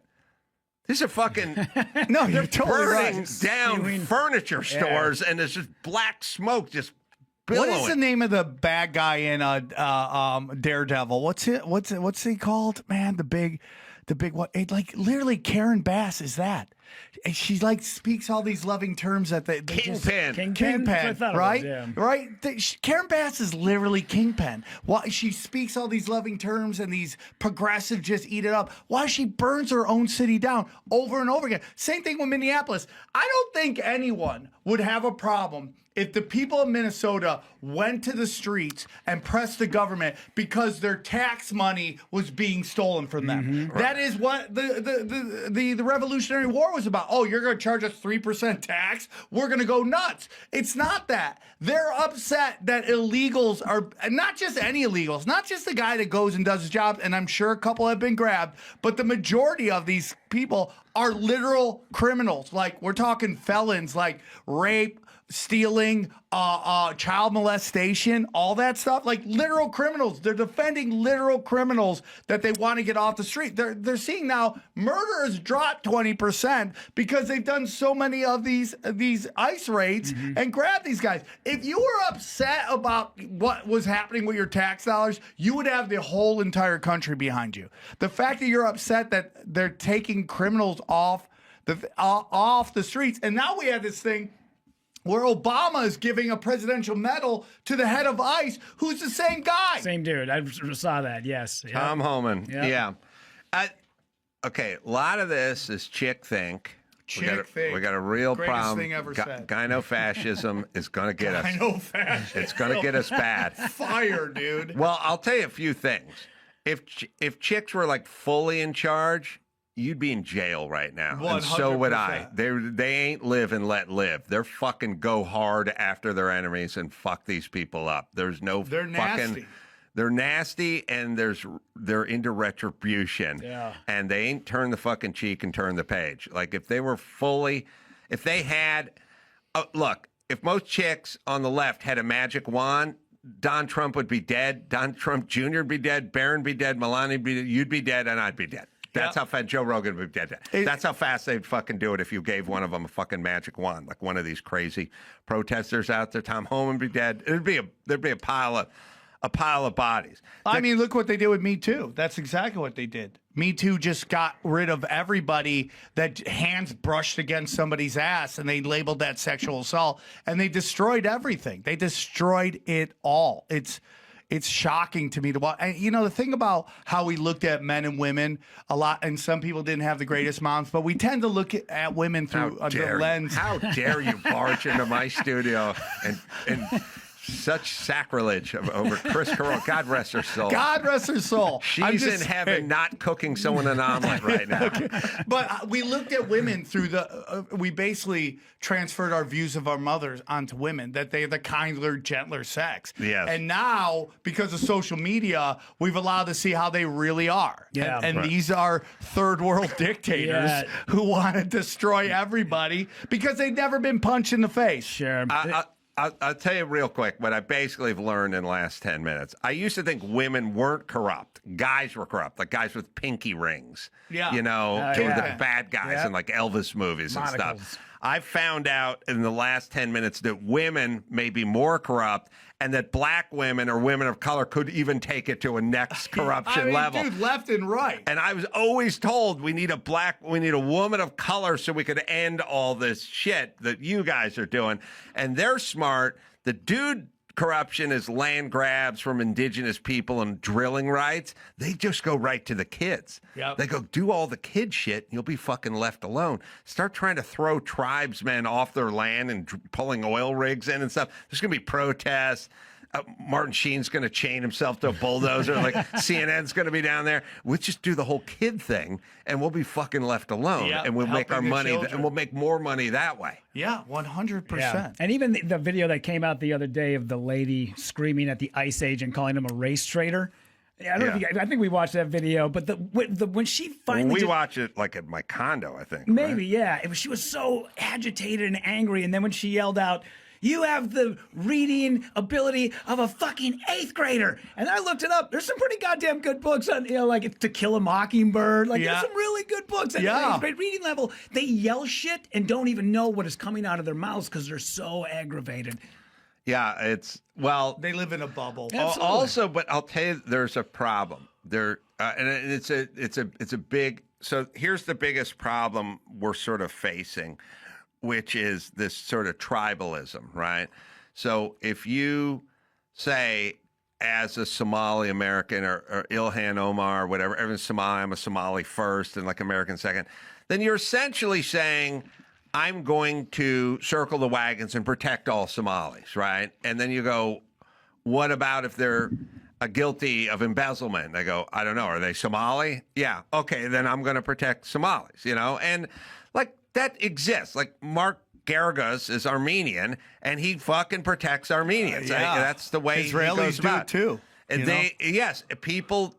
These are fucking no, you're totally burning right. down furniture stores, and there's just black smoke just billowing. What is the name of the bad guy in Daredevil? What's he called? Man, the big what? Like literally, Karen Bass is that. And she like speaks all these loving terms that they Kingpin. Kingpin, right? Right? Karen Bass is literally Kingpin. Why she speaks all these loving terms and these progressive just eat it up. Why she burns her own city down over and over again. Same thing with Minneapolis. I don't think anyone would have a problem if the people of Minnesota went to the streets and pressed the government because their tax money was being stolen from them. Right. That is what the Revolutionary War was about. Oh, you're going to charge us 3% tax? We're going to go nuts. It's not that. They're upset that illegals are, not just any illegals, not just the guy that goes and does his job, and I'm sure a couple have been grabbed, but the majority of these people are literal criminals. Like, we're talking felons, like rape, stealing, child molestation, all that stuff, like literal criminals. They're defending literal criminals that they want to get off the street. They're seeing now murder has dropped 20% because they've done so many of these ICE raids and grabbed these guys. If you were upset about what was happening with your tax dollars, you would have the whole entire country behind you. The fact that you're upset that they're taking criminals off the streets, and now we have this thing where Obama is giving a presidential medal to the head of ICE, who's the same guy. Same dude. I saw that, yes. Tom Homan. Yeah. Okay, a lot of this is chick think. We got a real Greatest problem. thing ever said. Gynofascism is going to get us. Gynofascism. It's going to get us bad. Fire, dude. Well, I'll tell you a few things. If chicks were like fully in charge, you'd be in jail right now. 100%. And so would I. They ain't live and let live. They're fucking go hard after their enemies and fuck these people up. There's no They're fucking. nasty. They're nasty, and they're into retribution. Yeah. And they ain't turn the fucking cheek and turn the page. Like if they were fully, if they had, look, if most chicks on the left had a magic wand, Don Trump would be dead. Don Trump Jr. would be dead. Barron would be dead. Melania would be dead. You'd be dead, and I'd be dead. That's how fast Joe Rogan would be dead. That's how fast they'd fucking do it if you gave one of them a fucking magic wand, like one of these crazy protesters out there. Tom Homan would be dead. There'd be a pile of bodies. I mean, look what they did with Me Too. That's exactly what they did. Me Too just got rid of everybody that hands brushed against somebody's ass, and they labeled that sexual assault, and they destroyed everything. They destroyed it all. It's shocking to me to watch. And, you know, the thing about how we looked at men and women a lot, and some people didn't have the greatest moms, but we tend to look at women through the lens. How dare you barge into my studio and such sacrilege over Chris Carolla. God rest her soul. God rest her soul. She's in heaven not cooking someone an omelet right now. Okay. But we looked at women through we basically transferred our views of our mothers onto women, that they're the kinder, gentler sex. Yes. And now, because of social media, we've allowed to see how they really are. Yeah. And these are third world dictators who want to destroy everybody because they've never been punched in the face. Sure. I'll tell you real quick what I basically have learned in the last 10 minutes. I used to think women weren't corrupt. Guys were corrupt, like guys with pinky rings. Yeah. You know, Oh, they were yeah. the bad guys in like Elvis movies and Monocles. stuff. I found out in the last 10 minutes that women may be more corrupt and that black women or women of color could even take it to a next corruption level. Dude, left and right. And I was always told we need a woman of color so we could end all this shit that you guys are doing. And they're smart. The dude corruption is land grabs from indigenous people and drilling rights. They just go right to the kids. Yep. They go, do all the kid shit, and you'll be fucking left alone. Start trying to throw tribesmen off their land and pulling oil rigs in and stuff. There's going to be protests. Martin Sheen's going to chain himself to a bulldozer. Like CNN's going to be down there. We'll just do the whole kid thing, and we'll be fucking left alone. Yep, and we'll make our helping the money, children. and we'll make more money that way. Yeah, 100%. Yeah. And even the video that came out the other day of the lady screaming at the ICE agent, calling him a race traitor. I don't know if I think we watched that video, but when she finally watch it like at my condo, I think. maybe, right? yeah. She was so agitated and angry, and then when she yelled out, "You have the reading ability of a fucking 8th grader," and I looked it up. There's some pretty goddamn good books on, like To Kill a Mockingbird. Like there's some really good books at the 8th grade reading level. They yell shit and don't even know what is coming out of their mouths because they're so aggravated. Yeah, They live in a bubble. Absolutely. Also, but I'll tell you, there's a problem there, and it's a big. So here's the biggest problem we're sort of facing, which is this sort of tribalism, right? So if you say, as a Somali American or Ilhan Omar or whatever, everyone's Somali, I'm a Somali first and like American second, then you're essentially saying, I'm going to circle the wagons and protect all Somalis, right? And then you go, what about if they're guilty of embezzlement? They go, I don't know. Are they Somali? Yeah. Okay, then I'm going to protect Somalis, And like that exists. Like Mark Gargas is Armenian, and he fucking protects Armenians. That's the way Israelis he goes do about it too. And yes, people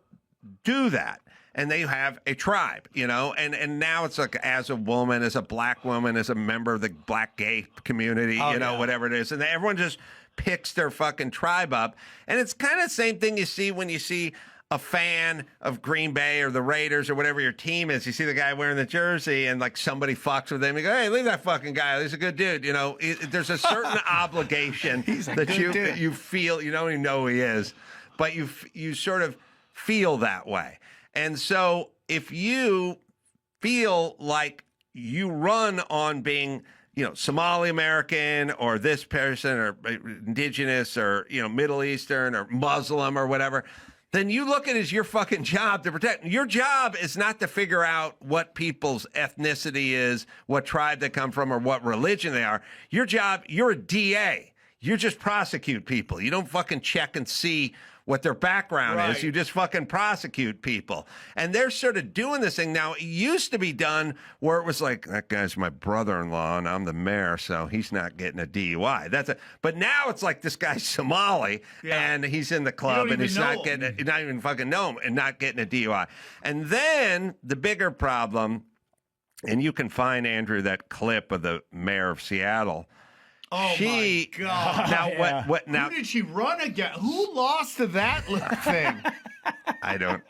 do that. And they have a tribe, and now it's like as a woman, as a black woman, as a member of the black gay community, whatever it is. And everyone just picks their fucking tribe up. And it's kind of the same thing you see when you see a fan of Green Bay or the Raiders or whatever your team is. You see the guy wearing the jersey and like somebody fucks with him. You go, hey, leave that fucking guy. He's a good dude. There's a certain obligation that you feel. You don't even know who he is, but you sort of feel that way. And so if you feel like you run on being, Somali American or this person or indigenous or, Middle Eastern or Muslim or whatever, then you look at it as your fucking job to protect. Your job is not to figure out what people's ethnicity is, what tribe they come from, or what religion they are. Your job, you're a DA. You just prosecute people. You don't fucking check and see what their background is. You just fucking prosecute people. And they're sort of doing this thing now. It used to be done where it was like, that guy's my brother-in-law and I'm the mayor, so he's not getting a DUI. But now it's like this guy's Somali and he's in the club and he's not even fucking know him and not getting a DUI. And then the bigger problem, and you can find, Andrew, that clip of the mayor of Seattle. Oh my God! Now what? Now who did she run against? Who lost to that little thing? I don't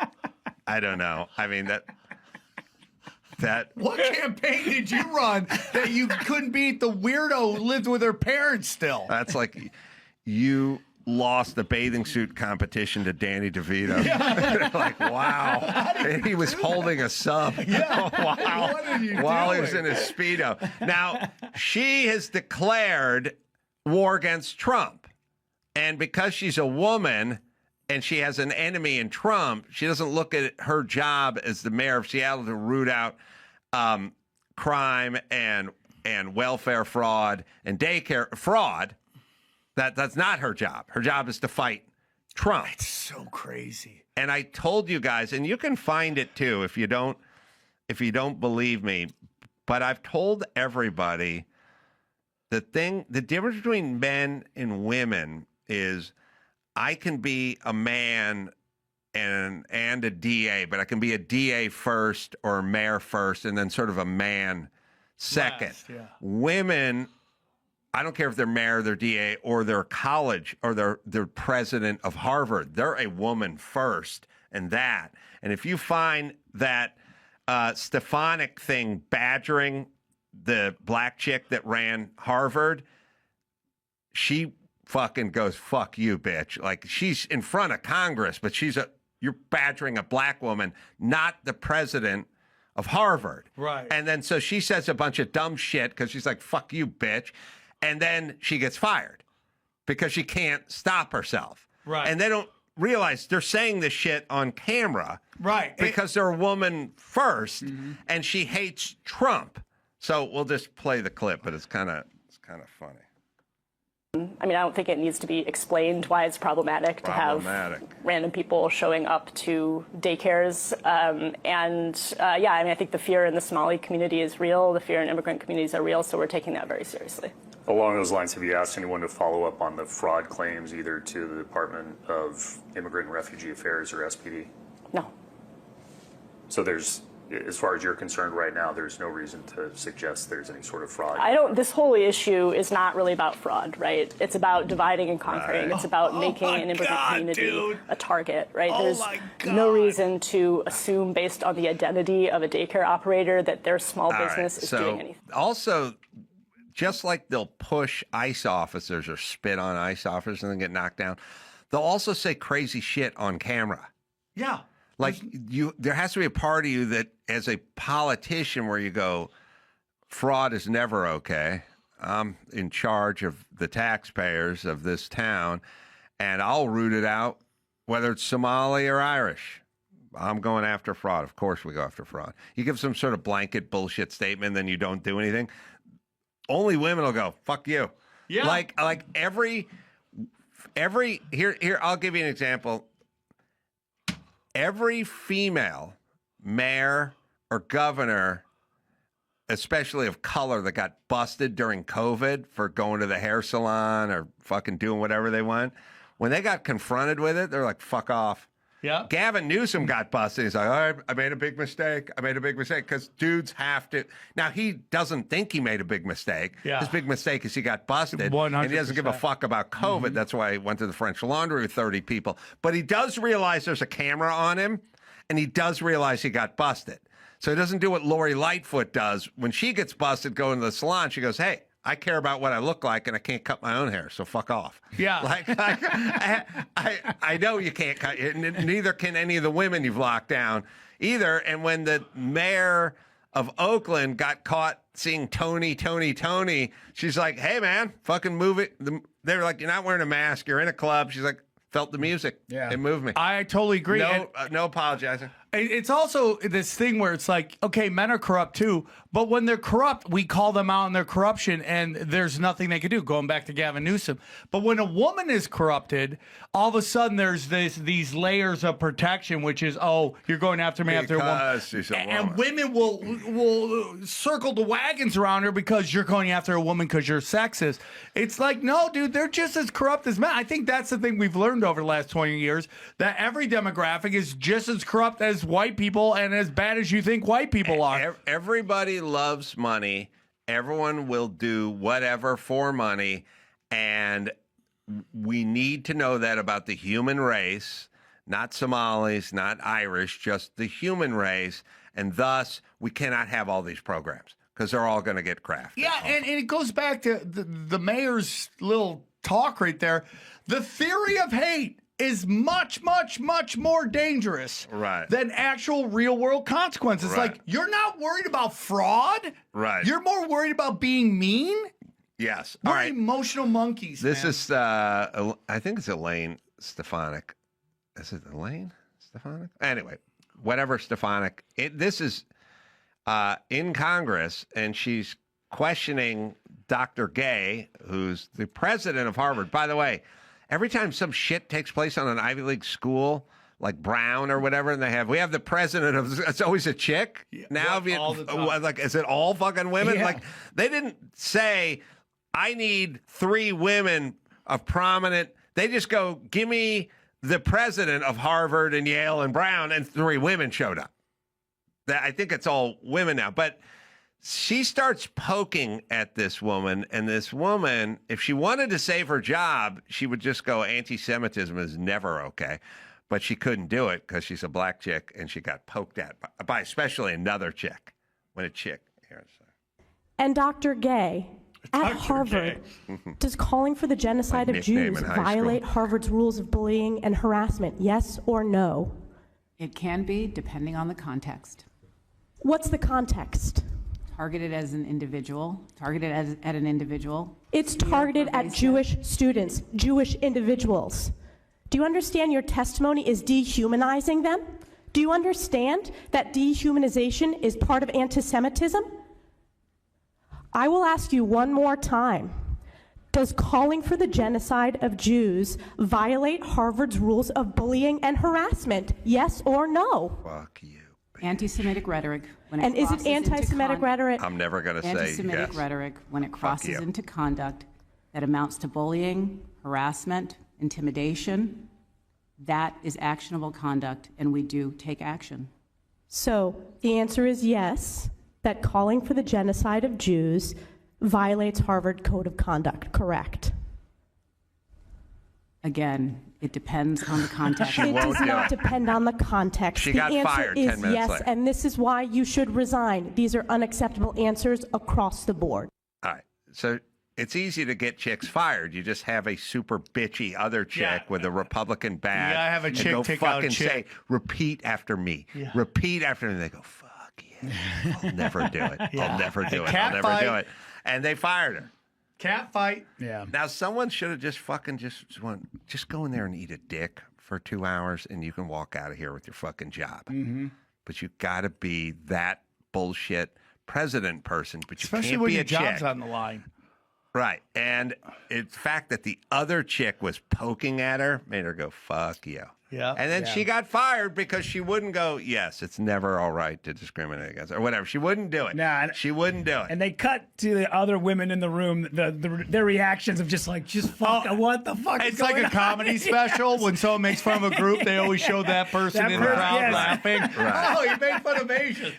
know. I mean that. What campaign did you run that you couldn't beat the weirdo who lived with her parents still? That's like you lost the bathing suit competition to Danny DeVito. Yeah. Like, wow. He was holding a sub. Yeah. Wow. What are you While doing? he was in his Speedo. Now, she has declared war against Trump. And because she's a woman and she has an enemy in Trump, she doesn't look at her job as the mayor of Seattle to root out crime and welfare fraud and daycare fraud. That's not her job. Her job is to fight Trump. It's so crazy. And I told you guys, and you can find it too if you don't believe me, but I've told everybody the difference between men and women is I can be a man and a DA, but I can be a DA first or a mayor first and then sort of a man second. Last, yeah. Women, I don't care if they're mayor, they're DA, or they're college, or they're president of Harvard. They're a woman first, and that. And if you find that Stefanik thing badgering the black chick that ran Harvard, she fucking goes, "Fuck you, bitch!" Like she's in front of Congress, but you're badgering a black woman, not the president of Harvard. Right. And then so she says a bunch of dumb shit because she's like, "Fuck you, bitch." And then she gets fired because she can't stop herself. Right. And they don't realize they're saying this shit on camera. Right. Because they're a woman first, and she hates Trump. So we'll just play the clip, but it's kind of funny. I mean, I don't think it needs to be explained why it's problematic to have random people showing up to daycares. Yeah, I mean, I think the fear in the Somali community is real. The fear in immigrant communities are real. So we're taking that very seriously. Along those lines, have you asked anyone to follow up on the fraud claims either to the Department of Immigrant and Refugee Affairs or SPD? No. So there's, as far as you're concerned right now, there's no reason to suggest there's any sort of fraud? This whole issue is not really about fraud, right? It's about dividing and conquering. Right. It's about making an immigrant community a target, right? There's no reason to assume based on the identity of a daycare operator that their small business is doing anything. Also, just like they'll push ICE officers or spit on ICE officers and then get knocked down, they'll also say crazy shit on camera. Yeah. Like there has to be a part of you that, as a politician, where you go, fraud is never okay. I'm in charge of the taxpayers of this town, and I'll root it out, whether it's Somali or Irish. I'm going after fraud. Of course we go after fraud. You give some sort of blanket bullshit statement, then you don't do anything. Only women will go, fuck you. Yeah. Like every here, I'll give you an example. Every female mayor or governor, especially of color, that got busted during COVID for going to the hair salon or fucking doing whatever they want, when they got confronted with it, they're like, fuck off. Yeah. Gavin Newsom got busted. He's like, all right, I made a big mistake. Because dudes have to. Now, he doesn't think he made a big mistake. Yeah. His big mistake is he got busted. 100%. And he doesn't give a fuck about COVID. Mm-hmm. That's why he went to the French Laundry with 30 people. But he does realize there's a camera on him, and he does realize he got busted. So he doesn't do what Lori Lightfoot does. When she gets busted going to the salon, she goes, hey, I care about what I look like, and I can't cut my own hair, so fuck off. Yeah. I know you can't cut it, and neither can any of the women you've locked down either. And when the mayor of Oakland got caught seeing Tony, she's like, hey, man, fucking move it. They were like, you're not wearing a mask. You're in a club. She's like, Felt the music. Yeah. It moved me. I totally agree. No apologizing. It's also this thing where it's like, okay, men are corrupt too, but when they're corrupt, we call them out on their corruption, and there's nothing they can do. Going back to Gavin Newsom, but when a woman is corrupted, all of a sudden there's these layers of protection, which is, oh, you're going after me after a woman, she's a woman. and women will circle the wagons around her because you're going after a woman because you're sexist. It's like, no, dude, they're just as corrupt as men. I think that's the thing we've learned over the last 20 years, that every demographic is just as corrupt as white people and as bad as you think white people are. Everybody loves money. Everyone will do whatever for money. And we need to know that about the human race, not Somalis, not Irish, just the human race. And thus, we cannot have all these programs because they're all going to get crafted. Yeah, and it goes back to the mayor's little talk right there. The theory of hate is much, much, much more dangerous than actual real world consequences. Like, you're not worried about fraud. Right. You're more worried about being mean. Yes. We're All right. emotional monkeys. This man. is, I think it's Elaine Stefanik. Is it Elaine Stefanik? Anyway, whatever Stefanik. This is in Congress, and she's questioning Dr. Gay, who's the president of Harvard. By the way, every time some shit takes place on an Ivy League school, like Brown or whatever, and we have the president of, it's always a chick. Now, all the time. like, is it all fucking women? Yeah. Like, they didn't say, I need 3 women of prominent. They just go, give me the president of Harvard and Yale and Brown, and 3 women showed up. I think it's all women now, but she starts poking at this woman, and this woman, if she wanted to save her job, she would just go, anti-Semitism is never okay. But she couldn't do it because she's a black chick, and she got poked at by especially another chick. When a chick. And Dr. Gay, at Harvard, does calling for the genocide of Jews violate Harvard's rules of bullying and harassment? Yes or no? It can be, depending on the context. What's the context? Targeted as an individual, targeted at an individual. It's targeted at Jewish students, Jewish individuals. Do you understand your testimony is dehumanizing them? Do you understand that dehumanization is part of anti-Semitism? I will ask you one more time. Does calling for the genocide of Jews violate Harvard's rules of bullying and harassment? Yes or no? Fuck you. Anti-Semitic rhetoric. And is it anti-Semitic rhetoric? I'm never going to say yes. Anti-Semitic rhetoric, when it crosses into conduct that amounts to bullying, harassment, intimidation, that is actionable conduct, and we do take action. So the answer is yes, that calling for the genocide of Jews violates Harvard Code of Conduct, correct? Again, it depends on the context. It does not depend on the context. She got fired 10 minutes yes, later. and this is why you should resign. These are unacceptable answers across the board. All right. So it's easy to get chicks fired. You just have a super bitchy other chick with a Republican badge. Yeah, I have a chick go take out a fucking chick. say, repeat after me. Yeah. Repeat after me. They go, fuck yeah. I'll never do it. I'll never do it. I'll never do it. And they fired her. Cat fight. Yeah. Now, someone should have just fucking just go in there and eat a dick for 2 hours, and you can walk out of here with your fucking job. Mm-hmm. But you got to be that bullshit president person. But you Especially can't when be your a chick. job's on the line. Right. And the fact that the other chick was poking at her made her go, fuck you. Yeah. And then she got fired because she wouldn't go, yes, it's never all right to discriminate against her, or whatever. She wouldn't do it. Nah, she wouldn't do it. And they cut to the other women in the room, their reactions of just fuck, what the fuck It's is like going a comedy on? special. When someone makes fun of a group, they always show that person That in the person, crowd yes. laughing. Right. Oh, you made fun of Asians.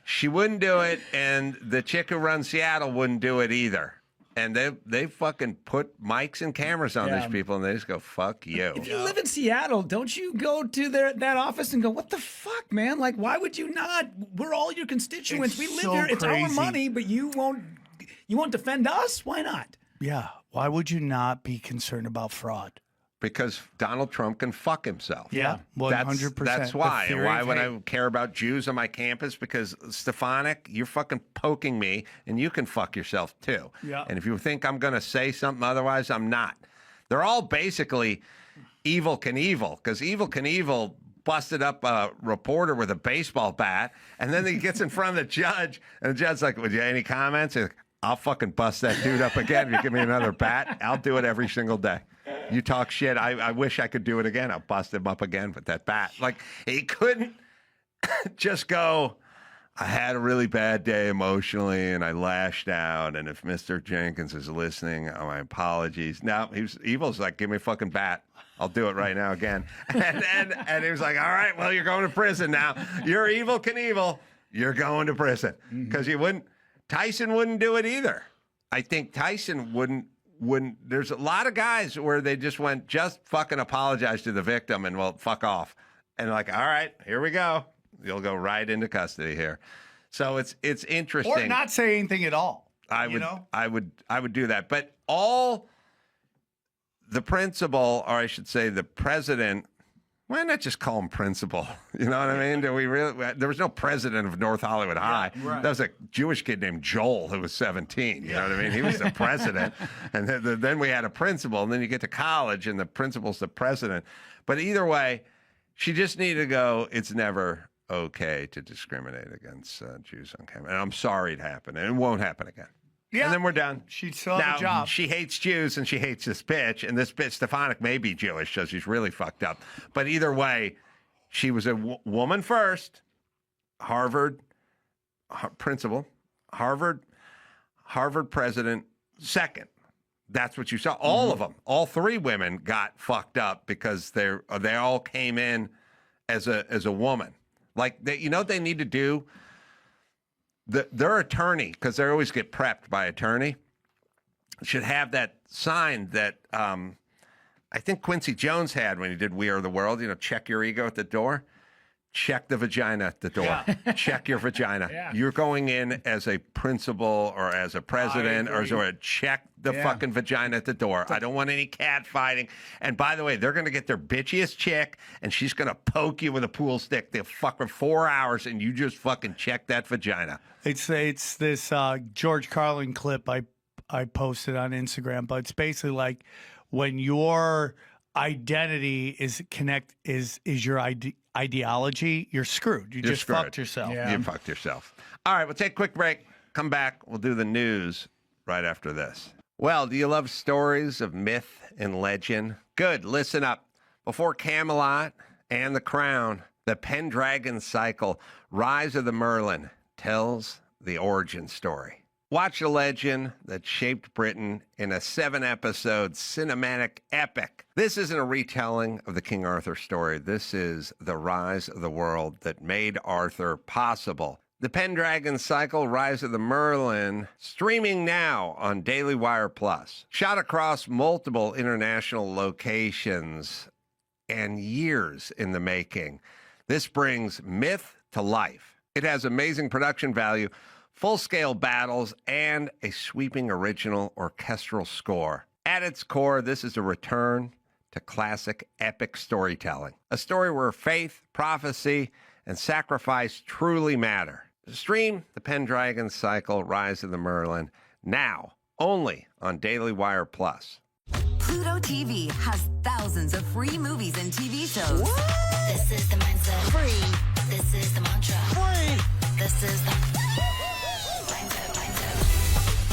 She wouldn't do it, and the chick who runs Seattle wouldn't do it either. And they fucking put mics and cameras on these people, and they just go, fuck you. If you live in Seattle, don't you go to that office and go, what the fuck, man? Like, why would you not? We're all your constituents. It's we live so here. It's our crazy. money, but you won't defend us? Why not? Yeah. Why would you not be concerned about fraud? Because Donald Trump can fuck himself. Yeah, 100%. That's why. The And theory why of would hate. I care about Jews on my campus? Because, Stefanik, you're fucking poking me, and you can fuck yourself, too. Yeah. And if you think I'm going to say something otherwise, I'm not. They're all basically Evel Knievel, because Evel Knievel busted up a reporter with a baseball bat, and then he gets in front of the judge, and the judge's like, "Would you have any comments?" He's like, "I'll fucking bust that dude up again. If you give me another bat, I'll do it every single day. You talk shit. I wish I could do it again. I'll bust him up again with that bat." Like, he couldn't just go, "I had a really bad day emotionally and I lashed out. And if Mr. Jenkins is listening, my apologies." No, Evil's like, "Give me a fucking bat. I'll do it right now again." And he was like, "All right, well, you're going to prison now. You're Evel Knievel. You're going to prison." Because Tyson wouldn't do it either. I think Tyson wouldn't. There's a lot of guys where they just fucking apologize to the victim and, well, fuck off. And like, all right, here we go. You'll go right into custody here. So it's interesting. Or not say anything at all. I would do that. But all the principal, or I should say the president, why not just call him principal? You know what I mean? There was no president of North Hollywood High. Right. That was a Jewish kid named Joel who was 17. You know what I mean? He was the president. And then we had a principal, and then you get to college, and the principal's the president. But either way, she just needed to go, "It's never okay to discriminate against Jews on camera. And I'm sorry it happened, and it won't happen again." Yeah. And then we're done. She'd still have a job. She hates Jews, and she hates this bitch. And this bitch, Stefanik, may be Jewish, so she's really fucked up. But either way, she was a woman first, Harvard principal, Harvard president second. That's what you saw. All of them, all three women got fucked up because they all came in as a woman. Like, what they need to do? Their attorney, because they always get prepped by attorney, should have that sign that I think Quincy Jones had when he did We Are the World. Check your ego at the door. Check the vagina at the door. Yeah. Check your vagina. Yeah. You're going in as a principal or as a president or check the fucking vagina at the door. I don't want any cat fighting. And by the way, they're going to get their bitchiest chick, and she's going to poke you with a pool stick the fucking 4 hours, and you just fucking check that vagina. It's this George Carlin clip I posted on Instagram, but it's basically like when your identity is your ideology, you're screwed. You're just screwed. Fucked yourself. Yeah. You fucked yourself. All right, we'll take a quick break. Come back. We'll do the news right after this. Well, do you love stories of myth and legend? Good. Listen up. Before Camelot and The Crown, the Pendragon cycle, Rise of the Merlin, tells the origin story. Watch a legend that shaped Britain in a 7-episode cinematic epic. This isn't a retelling of the King Arthur story. This is the rise of the world that made Arthur possible. The Pendragon cycle, Rise of the Merlin, streaming now on Daily Wire Plus. Shot across multiple international locations and years in the making. This brings myth to life. It has amazing production value, full-scale battles, and a sweeping original orchestral score. At its core, this is a return to classic epic storytelling. A story where faith, prophecy, and sacrifice truly matter. Stream the Pendragon cycle, Rise of the Merlin, now only on Daily Wire Plus. Pluto TV has thousands of free movies and TV shows. What? This is the mindset. Free. This is the mantra. Free. This is the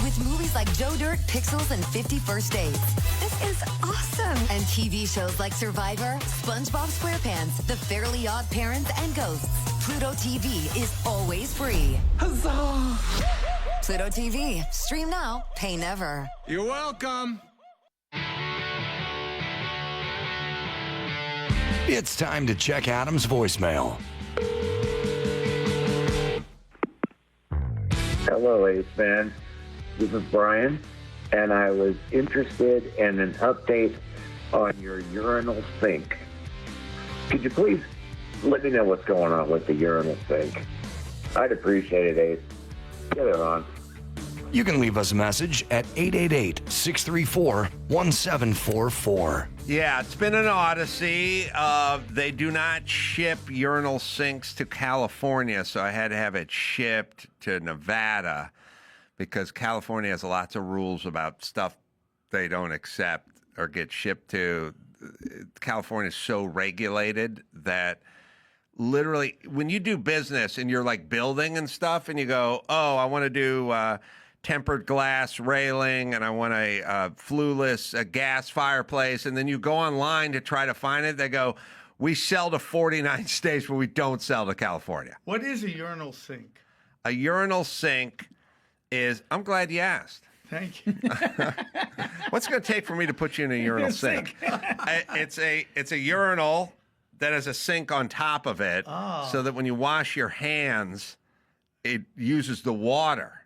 with movies like Joe Dirt, Pixels, and 50 First Dates. This is awesome. And TV shows like Survivor, SpongeBob SquarePants, The Fairly Odd Parents, and Ghosts. Pluto TV is always free. Huzzah! Pluto TV. Stream now, pay never. You're welcome. It's time to check Adam's voicemail. Hello, Ace Man. This is Brian, and I was interested in an update on your urinal sink. Could you please let me know what's going on with the urinal sink? I'd appreciate it, Ace. Get it on. You can leave us a message at 888-634-1744. Yeah, it's been an odyssey. They do not ship urinal sinks to California, so I had to have it shipped to Nevada because California has lots of rules about stuff they don't accept or get shipped to. California is so regulated that literally when you do business and you're like building and stuff and you go, oh, I want to do tempered glass railing and I want a flueless gas fireplace, and then you go online to try to find it, they go, we sell to 49 states, but we don't sell to California. What is a urinal sink? A urinal sink is, I'm glad you asked. Thank you. What's it going to take for me to put you in a urinal sink? It's a urinal that has a sink on top of it, so that when you wash your hands, it uses the water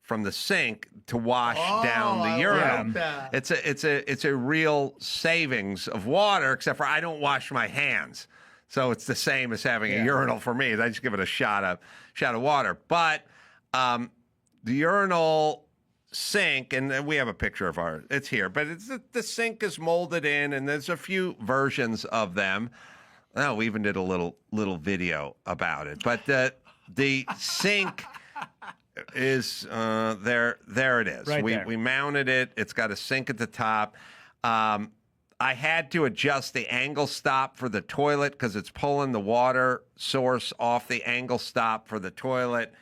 from the sink to wash down the urinal. Like It's a real savings of water, except for I don't wash my hands, so it's the same as having a urinal for me. I just give it a shot of water. But the urinal sink, and we have a picture of ours. It's here, but the sink is molded in, and there's a few versions of them. Oh, we even did a little video about it. But the sink is there. There it is. Right we there. we mounted it. It's got a sink at the top. I had to adjust the angle stop for the toilet because it's pulling the water source off the angle stop for the toilet,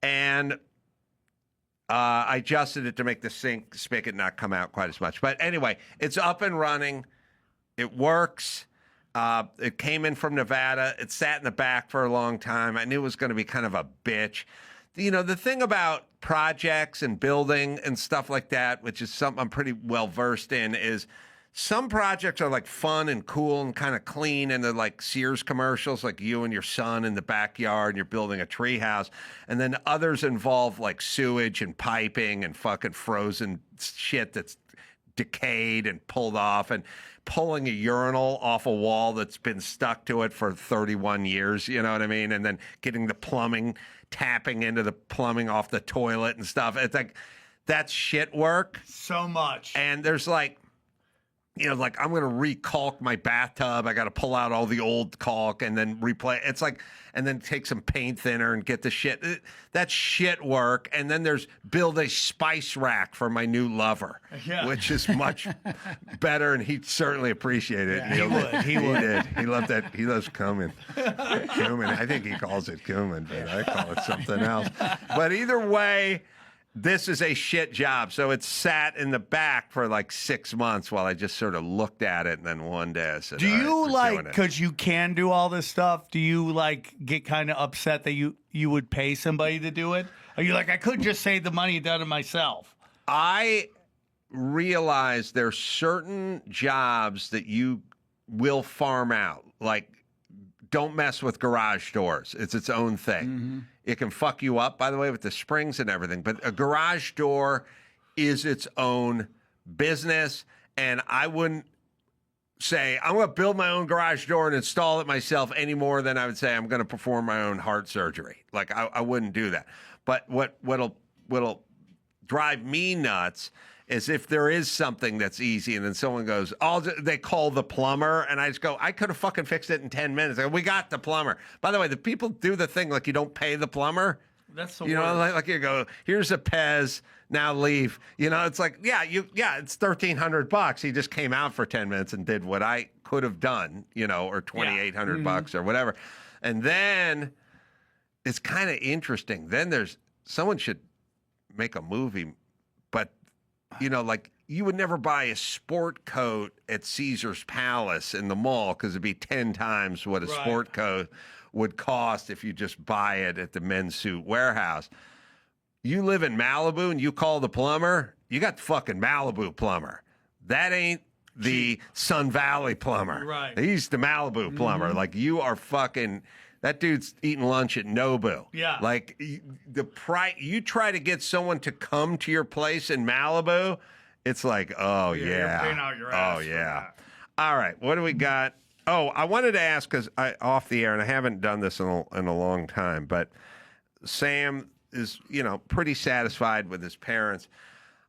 and I adjusted it to make the sink spigot not come out quite as much. But anyway, it's up and running. It works. It came in from Nevada. It sat in the back for a long time. I knew it was going to be kind of a bitch. You know, the thing about projects and building and stuff like that, which is something I'm pretty well versed in, is some projects are like fun and cool and kind of clean, and they're like Sears commercials, like you and your son in the backyard and you're building a treehouse. And then others involve like sewage and piping and fucking frozen shit that's decayed and pulled off, and pulling a urinal off a wall that's been stuck to it for 31 years, you know what I mean? And then getting the plumbing, tapping into the plumbing off the toilet and stuff. It's like, that's shit work. So much. And there's like, you know, like I'm going to re-caulk my bathtub. I got to pull out all the old caulk and then replay. It's like, and then take some paint thinner and get the shit. That's shit work. And then there's build a spice rack for my new lover, which is much better. And he certainly appreciated it. Yeah, he would. He loved that. He loves cumin. Cumin. I think he calls it cumin, but I call it something else. But either way, this is a shit job. So it sat in the back for like 6 months while I just sort of looked at it. And then one day I said, do all right, you we're like, doing it. because you can do all this stuff, do you like get kind of upset that you would pay somebody to do it? Are you like, I could just save the money and done it myself? I realize there's certain jobs that you will farm out. Like, don't mess with garage doors. It's its own thing. Mm-hmm. It can fuck you up, by the way, with the springs and everything. But a garage door is its own business. And I wouldn't say, I'm going to build my own garage door and install it myself any more than I would say I'm going to perform my own heart surgery. Like, I wouldn't do that. But what'll drive me nuts is if there is something that's easy and then someone goes, they call the plumber, and I just go, I could have fucking fixed it in 10 minutes. I go, we got the plumber. By the way, the people do the thing like you don't pay the plumber. That's the You know, worst. like you go, here's a Pez, now leave. You know, it's like, it's $1,300. He just came out for 10 minutes and did what I could have done, you know, or $2,800 or whatever. And then it's kind of interesting. Then someone should make a movie, but you know, like you would never buy a sport coat at Caesar's Palace in the mall because it'd be 10 times what a sport coat would cost if you just buy it at the men's suit warehouse. You live in Malibu and you call the plumber, you got the fucking Malibu plumber. That ain't the Sun Valley plumber. Right. He's the Malibu plumber. Mm-hmm. Like you are fucking... That dude's eating lunch at Nobu. Yeah. Like you try to get someone to come to your place in Malibu, it's like, oh yeah. You're paying out your ass Oh for yeah. that. All right. What do we got? Oh, I wanted to ask because off the air, and I haven't done this in a long time, but Sam is, you know, pretty satisfied with his parents.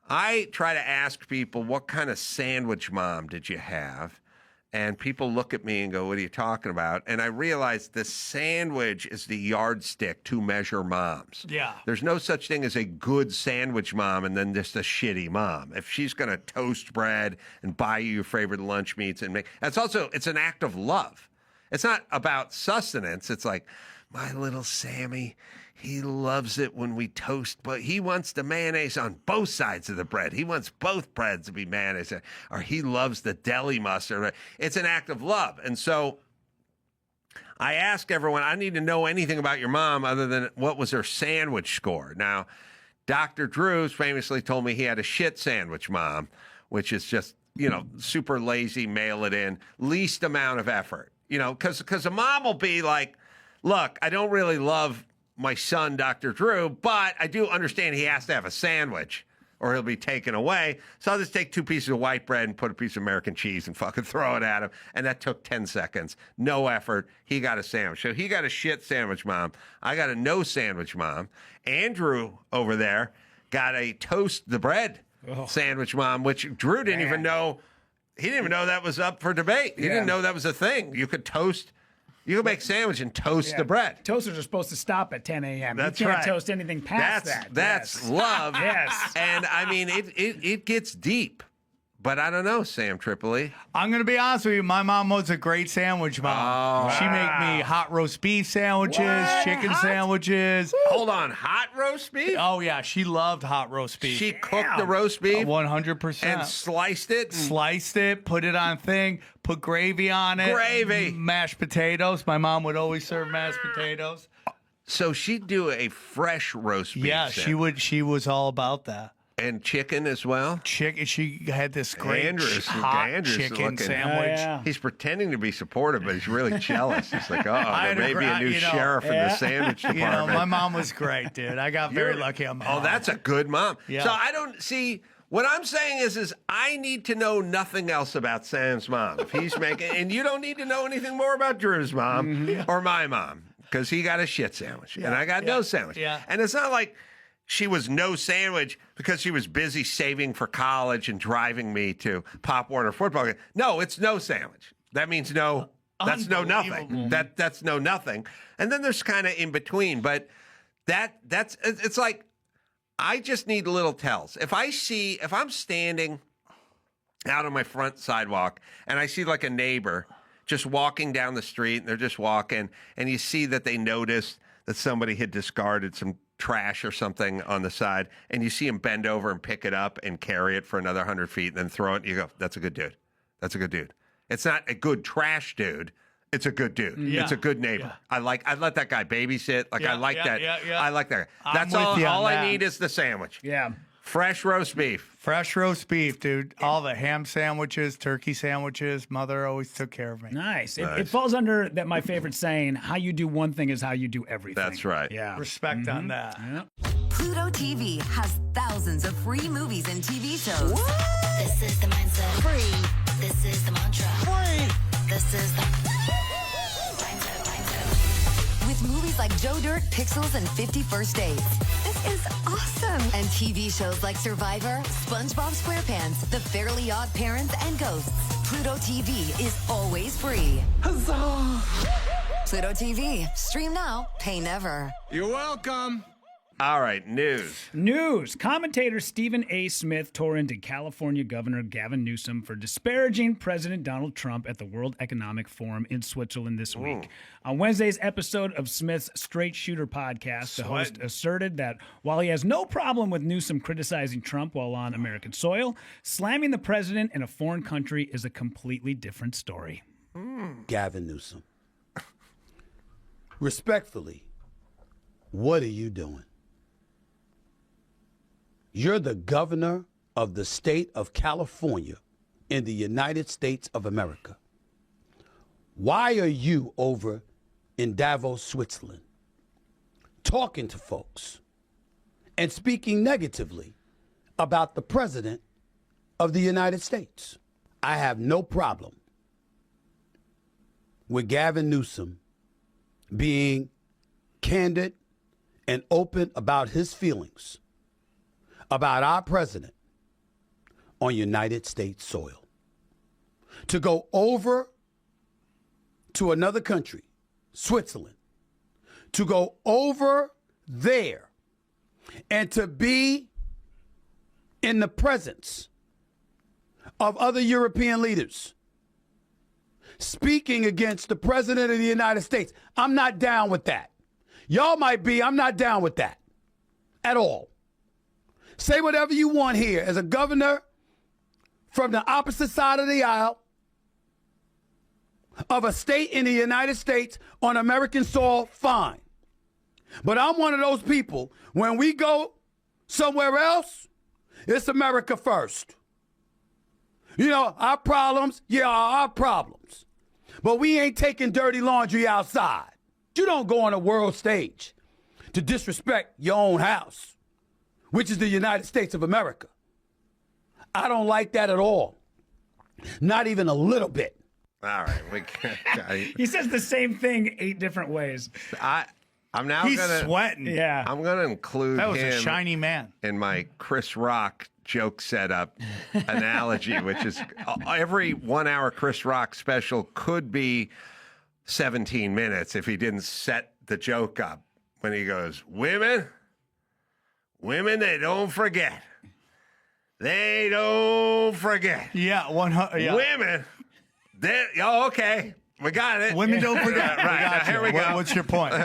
I try to ask people, what kind of sandwich mom did you have? And people look at me and go, what are you talking about? And I realize the sandwich is the yardstick to measure moms. Yeah. There's no such thing as a good sandwich mom and then just a shitty mom. If she's going to toast bread and buy you your favorite lunch meats and it's an act of love. It's not about sustenance. It's like, my little Sammy, he loves it when we toast, but he wants the mayonnaise on both sides of the bread. He wants both breads to be mayonnaise, or he loves the deli mustard. It's an act of love. And so I ask everyone, I need to know anything about your mom other than what was her sandwich score. Now, Dr. Drews famously told me he had a shit sandwich mom, which is just, super lazy, mail it in, least amount of effort. Because a mom will be like, look, I don't really love my son, Dr. Drew, but I do understand he has to have a sandwich or he'll be taken away. So I'll just take 2 pieces of white bread and put a piece of American cheese and fucking throw it at him. And that took 10 seconds. No effort. He got a sandwich. So he got a shit sandwich mom. I got a no sandwich mom. Andrew over there got a toast the bread sandwich mom, which Drew didn't even know. He didn't even know that was up for debate. He didn't know that was a thing. You could toast. You can make sandwich and toast the bread. Toasters are supposed to stop at 10 a.m. That's you can't right. toast anything past that. That's love. Yes. And I mean, it gets deep. But I don't know, Sam Tripoli. I'm going to be honest with you. My mom was a great sandwich mom. She made me hot roast beef sandwiches, chicken sandwiches. Hold on, hot roast beef? Oh, yeah. She loved hot roast beef. She cooked the roast beef? 100%. And sliced it? Sliced it, put it on thing, put gravy on it. Gravy. Mashed potatoes. My mom would always serve mashed potatoes. So she'd do a fresh roast beef Yeah, sandwich. she would. She was all about that. And chicken as well? Chicken. She had this great Andrew's hot chicken sandwich. He's pretending to be supportive, but he's really jealous. He's like, there may be a new sheriff in the sandwich department. My mom was great, dude. I got very lucky on my mom. that's a good mom. Yeah. So I don't see... What I'm saying is I need to know nothing else about Sam's mom. If he's making... And you don't need to know anything more about Drew's mom or my mom, because he got a shit sandwich, and I got no sandwich. Yeah. And it's not like... She was no sandwich because she was busy saving for college and driving me to Pop Warner football game. No, it's no sandwich. That means no. That's no nothing. That's no nothing. And then there's kind of in between. But it's like I just need little tells. If I'm standing out on my front sidewalk and I see like a neighbor just walking down the street and they're just walking and you see that they noticed that somebody had discarded some trash or something on the side, and you see him bend over and pick it up and carry it for another 100 feet and then throw it, and you go, that's a good dude. That's a good dude. It's not a good trash dude. It's a good dude. Yeah. It's a good neighbor. Yeah. I'd let that guy babysit. I like that. Yeah. I like that guy. I'm That's with you on all I that. need is the sandwich. Yeah. Fresh roast beef. Fresh roast beef, dude. All the ham sandwiches, turkey sandwiches. Mother always took care of me. Nice. It falls under that my favorite saying, how you do one thing is how you do everything. That's right. Yeah. Respect on that. Yeah. Pluto TV has thousands of free movies and TV shows. This is the mindset. Free. This is the mantra. Free. This is the mindset. With movies like Joe Dirt, Pixels, and 50 First Dates. This is awesome. And TV shows like Survivor, SpongeBob SquarePants, The Fairly Odd Parents, and Ghosts. Pluto TV is always free. Huzzah! Pluto TV. Stream now, pay never. You're welcome. All right, news. Commentator Stephen A. Smith tore into California Governor Gavin Newsom for disparaging President Donald Trump at the World Economic Forum in Switzerland this week. On Wednesday's episode of Smith's Straight Shooter podcast, the host asserted that while he has no problem with Newsom criticizing Trump while on American soil, slamming the president in a foreign country is a completely different story. Gavin Newsom. Respectfully, what are you doing? You're the governor of the state of California in the United States of America. Why are you over in Davos, Switzerland, talking to folks and speaking negatively about the president of the United States? I have no problem with Gavin Newsom being candid and open about his feelings about our president on United States soil. to go over to another country, Switzerland, to go over there and to be in the presence of other European leaders speaking against the president of the United States. I'm not down with that. Y'all might be. I'm not down with that at all. Say whatever you want here as a governor from the opposite side of the aisle of a state in the United States on American soil, fine. But I'm one of those people, when we go somewhere else, it's America first. You know, our problems, our problems. But we ain't taking dirty laundry outside. You don't go on a world stage to disrespect your own house, which is the United States of America. I don't like that at all. Not even a little bit. All right. He says the same thing 8 different ways. I'm now He's gonna sweating. Yeah. I'm gonna include That was him a shiny man in my Chris Rock joke setup analogy, which is every 1 hour Chris Rock special could be 17 minutes if he didn't set the joke up. When he goes, women, they don't forget. They don't forget. Yeah, 100. Yeah. Women, okay. We got it. Women don't forget. Right. Now, here we go. What's your point?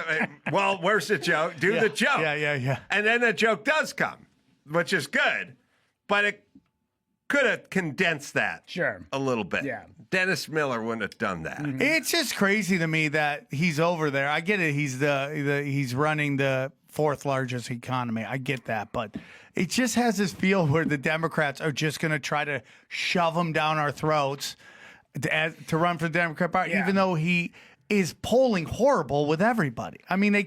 Well, where's the joke? Do the joke. Yeah. And then the joke does come, which is good. But it could have condensed that a little bit. Yeah. Dennis Miller wouldn't have done that. Mm-hmm. It's just crazy to me that he's over there. I get it. He's running the 4th largest economy. I get that. But it just has this feel where the Democrats are just going to try to shove him down our throats to run for the Democrat Party, even though he is polling horrible with everybody. I mean,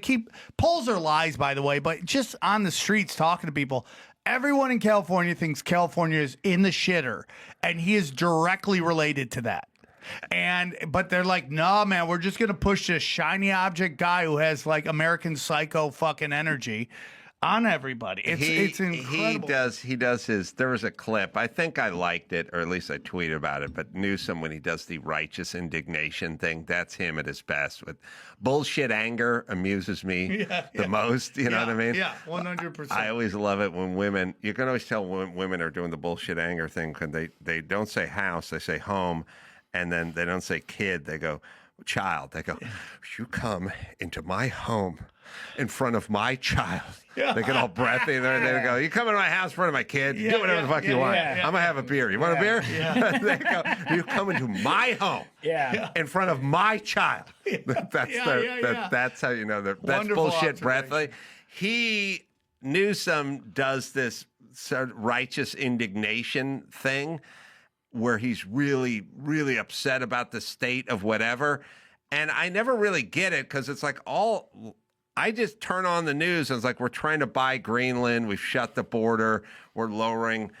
polls are lies, by the way, but just on the streets talking to people, everyone in California thinks California is in the shitter, and he is directly related to that. But they're like, no, man, we're just going to push this shiny object guy who has like American Psycho fucking energy on everybody. It's incredible. He does his, there was a clip, I think I liked it, or at least I tweeted about it, but Newsom, when he does the righteous indignation thing, that's him at his best. With bullshit anger amuses me the most, you know what I mean? Yeah, 100%. I always love it when women, you can always tell when women are doing the bullshit anger thing, because they don't say house, they say home, and then they don't say kid, they go child. They go, you come into my home in front of my child. They get all breathy. They go, you come into my house in front of my kid. Do whatever the fuck you want. I'm going to have a beer. You want a beer? They go, you come into my home in front of my child. That's how you know that's Wonderful bullshit breathy. Newsom does this sort of righteous indignation thing where he's really, really upset about the state of whatever. And I never really get it because it's like I just turn on the news and it's like, we're trying to buy Greenland. We've shut the border. We're lowering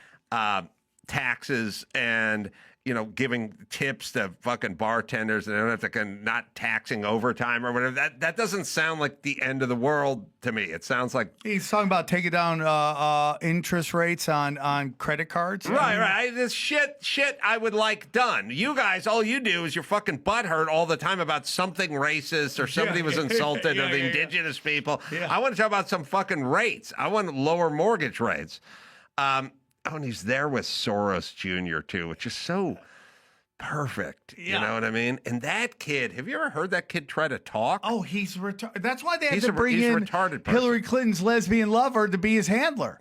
taxes and, giving tips to fucking bartenders, and they don't have to not taxing overtime or whatever. That doesn't sound like the end of the world to me. It sounds like he's talking about taking down interest rates on credit cards. Right. This shit I would like done. You guys, all you do is you're fucking butthurt all the time about something racist or somebody was insulted or the indigenous people. I want to talk about some fucking rates. I want to lower mortgage rates. And he's there with Soros Jr. too, which is so perfect. You know what I mean? And that kid, have you ever heard that kid try to talk? Oh, he's retarded. That's why they had to bring in Hillary Clinton's lesbian lover to be his handler.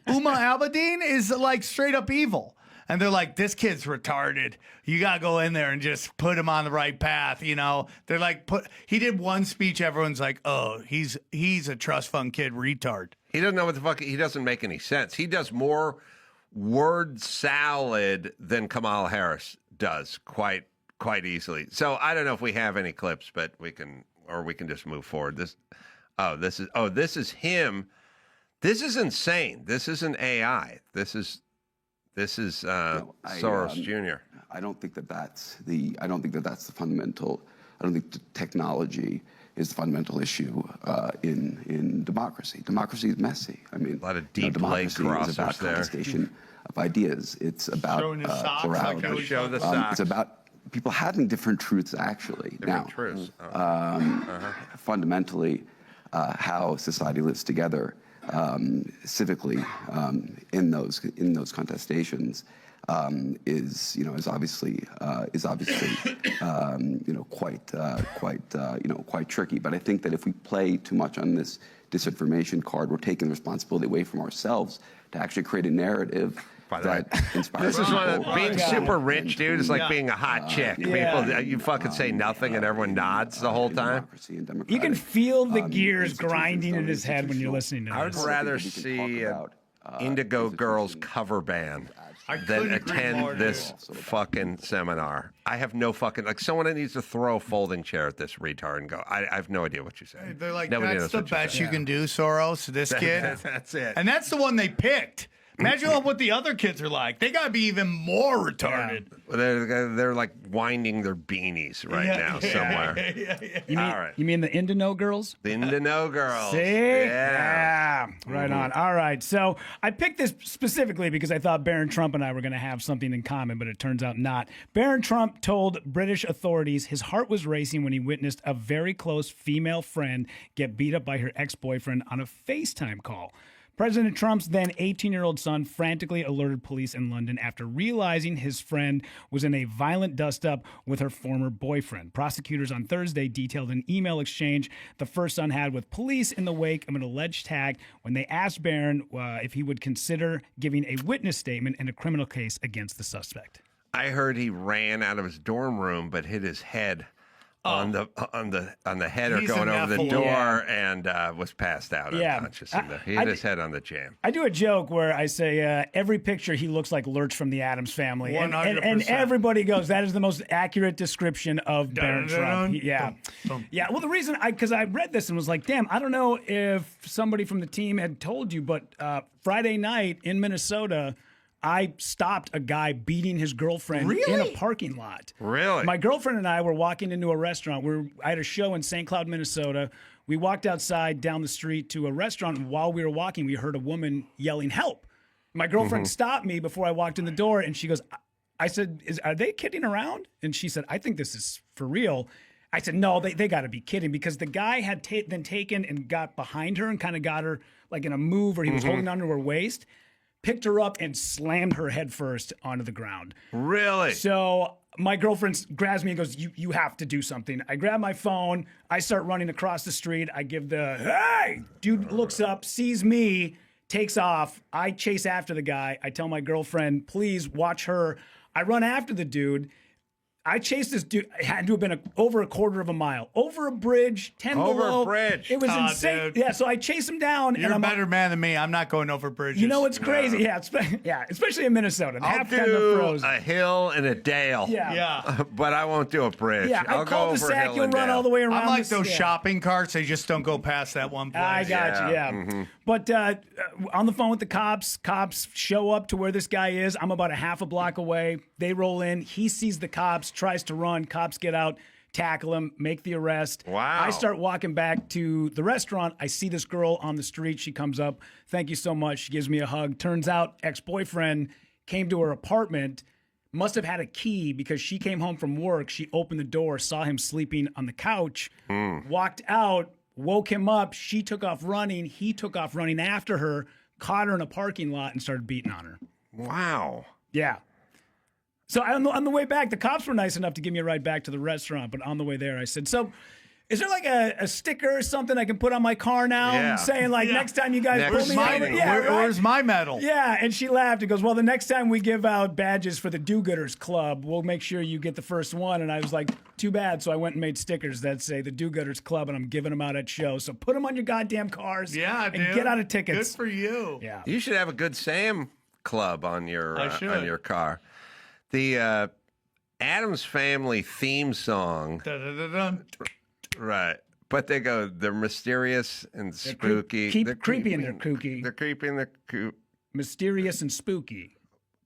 Uma Abedin is like straight up evil. And they're like, this kid's retarded. You got to go in there and just put him on the right path. They're like, he did one speech. Everyone's like, oh, he's a trust fund kid retard. He doesn't know what the fuck. He doesn't make any sense. He does more word salad than Kamala Harris does quite easily. So I don't know if we have any clips, but we can just move forward. This is him. This is insane. This isn't AI. This is Soros Jr. I don't think that's the fundamental. I don't think the technology is the fundamental issue in democracy. Democracy is messy. I mean, a lot of deep leg democracy is about crossers there. confiscation ideas. It's about Showing his socks, plurality. like show the socks. It's about people having different truths, actually. Different now, truths. fundamentally, how society lives together civically in those contestations is obviously quite tricky. But I think that if we play too much on this disinformation card, we're taking responsibility away from ourselves to actually create a narrative that inspires This is one of people. being super rich, dude. Is like being a hot chick. People, you fucking say nothing and everyone nods the whole time. You can feel the gears grinding in his head when you're listening to I would this. rather see an Indigo Girls cover band than attend this fucking seminar. I have no fucking someone that needs to throw a folding chair at this retard and go. I have no idea what you say. They're like, Nobody that's knows the what best saying. you can do, Soros. This kid. That's it. And that's the one they picked. Imagine what the other kids are like. They got to be even more retarded. They're like winding their beanies right now somewhere. You mean the Indino girls? The Indino girls. See? Yeah. Right on. All right. So I picked this specifically because I thought Barron Trump and I were going to have something in common, but it turns out not. Barron Trump told British authorities his heart was racing when he witnessed a very close female friend get beat up by her ex-boyfriend on a FaceTime call. President Trump's then 18-year-old son frantically alerted police in London after realizing his friend was in a violent dust-up with her former boyfriend. Prosecutors on Thursday detailed an email exchange the first son had with police in the wake of an alleged tag when they asked Barron if he would consider giving a witness statement in a criminal case against the suspect. I heard he ran out of his dorm room but hit his head on the header He's going a over the Nephilim. door and was passed out unconscious. He hit his head on the jam. I do a joke where I say every picture he looks like Lurch from the Addams Family. And 100%. everybody goes, that is the most accurate description of Barron Trump. Yeah. Well, the reason because I read this and was like, damn, I don't know if somebody from the team had told you, but Friday night in Minnesota, I stopped a guy beating his girlfriend in a parking lot. Really? My girlfriend and I were walking into a restaurant. I had a show in St. Cloud, Minnesota. We walked outside down the street to a restaurant. And while we were walking, we heard a woman yelling, "Help!" My girlfriend stopped me before I walked in the door, and she goes, I said, are they kidding around? And she said, I think this is for real. I said, no, they got to be kidding, because the guy had then taken and got behind her and kind of got her like in a move where he was holding onto her waist, picked her up and slammed her head first onto the ground. Really? So my girlfriend grabs me and goes, you have to do something. I grab my phone. I start running across the street. I give the, hey! Dude looks up, sees me, takes off. I chase after the guy. I tell my girlfriend, please watch her. I run after the dude. I chased this dude. It had to have been over a quarter of a mile. Over a bridge, 10 Over below. a bridge. It was insane. Dude. Yeah, so I chase him down. You're and a I'm better man than me. I'm not going over bridges. You know what's crazy? Yeah, especially in Minnesota. I'll Half time they're do frozen. a hill and a dale. Yeah. But I won't do a bridge. Yeah, I'll go over a cul-de-sac, hill you'll and run dale. all the way around. I'm like this- those shopping carts. They just don't go past that one place. I got you, yeah. But on the phone with the cops show up to where this guy is. I'm about a half a block away. They roll in. He sees the cops, tries to run. Cops get out, tackle him, make the arrest. Wow. I start walking back to the restaurant. I see this girl on the street. She comes up. Thank you so much. She gives me a hug. Turns out ex-boyfriend came to her apartment. Must have had a key because she came home from work. She opened the door, saw him sleeping on the couch, walked out, woke him up. She took off running. He took off running after her, caught her in a parking lot, and started beating on her. Wow. Yeah. So on the way back, the cops were nice enough to give me a ride back to the restaurant. But on the way there, I said, so is there like a sticker or something I can put on my car now saying like next time you guys pull me over? Where's my medal? Yeah, and she laughed and goes, well, the next time we give out badges for the Do-Gooders Club, we'll make sure you get the first one. And I was like, too bad. So I went and made stickers that say the Do-Gooders Club, and I'm giving them out at shows. So put them on your goddamn cars and get out of tickets. Good for you. Yeah. You should have a Good Sam club on your car. The Addams Family theme song. Dun-dun-dun-dun. Right. But they go, they're mysterious and spooky. They're creepy and they're kooky. They're creepy and they're Mysterious and spooky.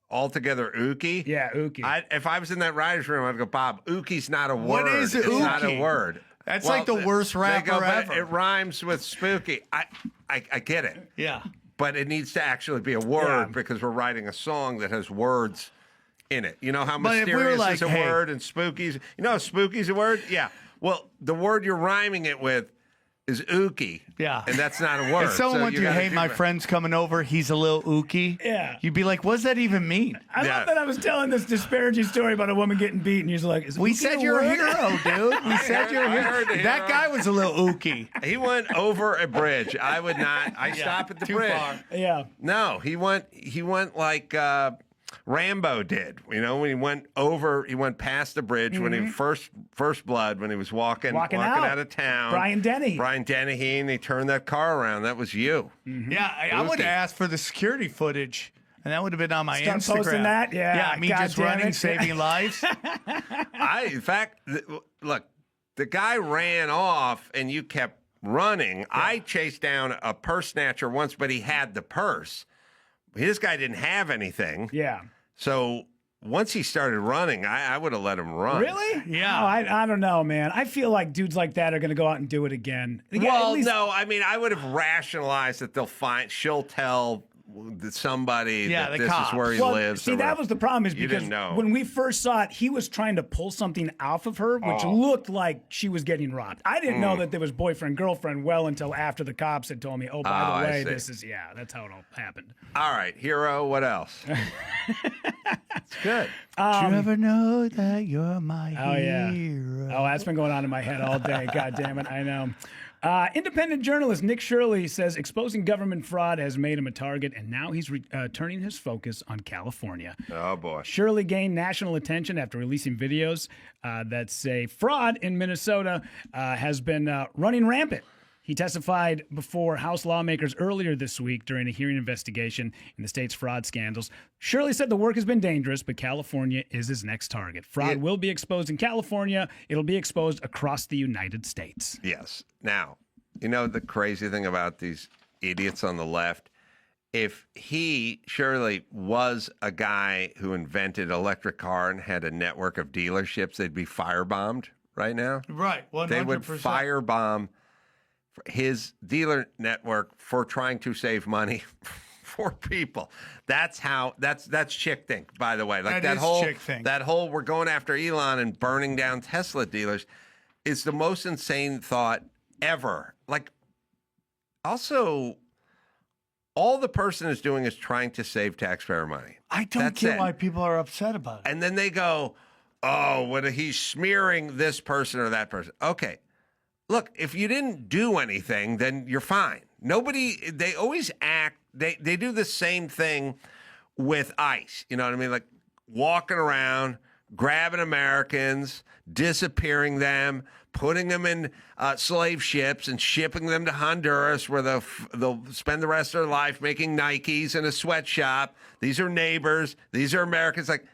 Altogether ooky? Yeah, ooky. If I was in that writer's room, I'd go, Bob, ooky's not a word. What is It's ooky? not a word. That's like the worst they rapper go, but ever. It rhymes with spooky. I get it. Yeah. but it needs to actually be a word because we're writing a song that has words in it. You know how But if we were mysterious like, is a hey- word and spooky's. You know how spooky's a word? Yeah. Well, the word you're rhyming it with is ooky. Yeah. And that's not a word. If someone So went you to, gotta hey, do my that. friend's coming over, he's a little ooky. Yeah. You'd be like, what does that even mean? I love that I was telling this disparaging story about a woman getting beat, and you're like, is We ooky said a you're a word? hero, dude. We said you're a I hero. heard the That hero. guy was a little ooky. He went over a bridge. I would not. I stop at the too bridge. far. Yeah. No, he went like Rambo did. You know, when he went past the bridge when he first blood when he was walking out of town. Brian Dennehy, and he turned that car around. That was you. Yeah, I would have asked for the security footage, and that would have been on my Start Instagram. posting that? Yeah, me God just damn running, it. saving lives. In fact, look, the guy ran off, and you kept running. I chased down a purse snatcher once, but he had the purse. This guy didn't have anything. Yeah. So once he started running, I would have let him run. Really? Yeah. Oh, I don't know, man. I feel like dudes like that are going to go out and do it again. Well, At least- no, I mean, I would have rationalized that she'll tell somebody that the this cops. is where he Well, lives. see, or that whatever. was the problem is You because didn't know. when we first saw it, he was trying to pull something off of her, which looked like she was getting robbed. I didn't know that there was boyfriend-girlfriend well until after the cops had told me, oh, by Oh, I the way, see. this is, that's how it all happened. All right, hero, what else? It's good. Do you ever know that you're my Oh, yeah. hero? Oh, that's been going on in my head all day. God damn it, I know. Independent journalist Nick Shirley says exposing government fraud has made him a target, and now he's turning his focus on California. Oh, boy. Shirley gained national attention after releasing videos that say fraud in Minnesota has been running rampant. He testified before House lawmakers earlier this week during a hearing investigation in the state's fraud scandals. Shirley said the work has been dangerous, but California is his next target. Fraud will be exposed in California. It'll be exposed across the United States. Yes. Now, you know the crazy thing about these idiots on the left? If he, Shirley, was a guy who invented electric car and had a network of dealerships, they'd be firebombed right now. Right, 100%. They would firebomb his dealer network for trying to save money for people. That's chick think, by the way. Like That is whole chick think. that whole we're going after Elon and burning down Tesla dealers is the most insane thought ever. Like, also, all the person is doing is trying to save taxpayer money. I don't That's get it. why people are upset about it. And then they go, oh, he's smearing this person or that person. Okay. Look, if you didn't do anything, then you're fine. They always act, they do the same thing with ICE. You know what I mean? Like walking around, grabbing Americans, disappearing them, putting them in slave ships and shipping them to Honduras where they'll spend the rest of their life making Nikes in a sweatshop. These are neighbors. These are Americans. Like,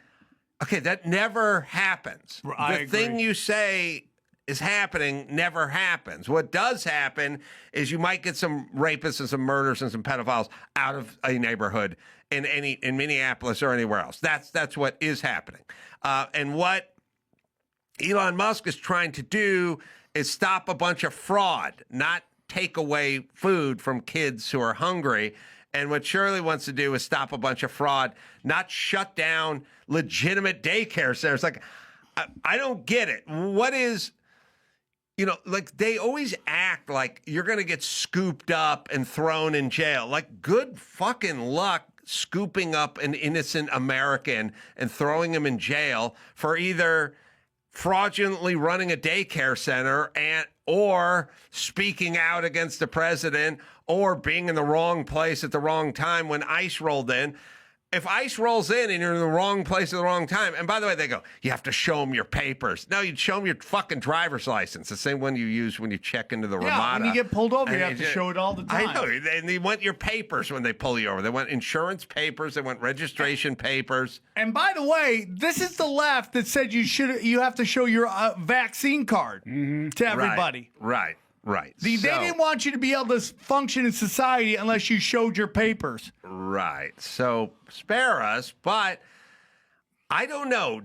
okay, that never happens. I The agree. thing you say is happening never happens. What does happen is you might get some rapists and some murderers and some pedophiles out of a neighborhood in Minneapolis or anywhere else. That's what is happening. And what Elon Musk is trying to do is stop a bunch of fraud, not take away food from kids who are hungry. And what Shirley wants to do is stop a bunch of fraud, not shut down legitimate daycare centers. Like, I don't get it. What is... You know, like they always act like you're going to get scooped up and thrown in jail. Like, good fucking luck scooping up an innocent American and throwing him in jail for either fraudulently running a daycare center or speaking out against the president or being in the wrong place at the wrong time when ICE rolled in. If ICE rolls in and you're in the wrong place at the wrong time, and by the way, they go, you have to show them your papers. No, you'd show them your fucking driver's license, the same one you use when you check into the Yeah, Ramada. when you get pulled over, you And have to show it all the time. I know. And they want your papers when they pull you over. They want insurance papers. They want registration papers. And by the way, this is the left that said you have to show your vaccine card to everybody. Right. They didn't want you to be able to function in society unless you showed your papers. Right. So spare us, but I don't know.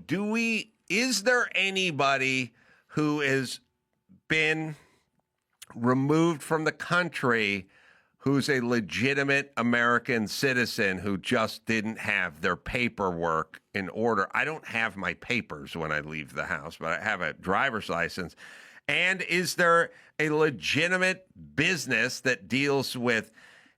Is there anybody who has been removed from the country who's a legitimate American citizen who just didn't have their paperwork in order. I don't have my papers when I leave the house, but I have a driver's license. And is there a legitimate business that deals with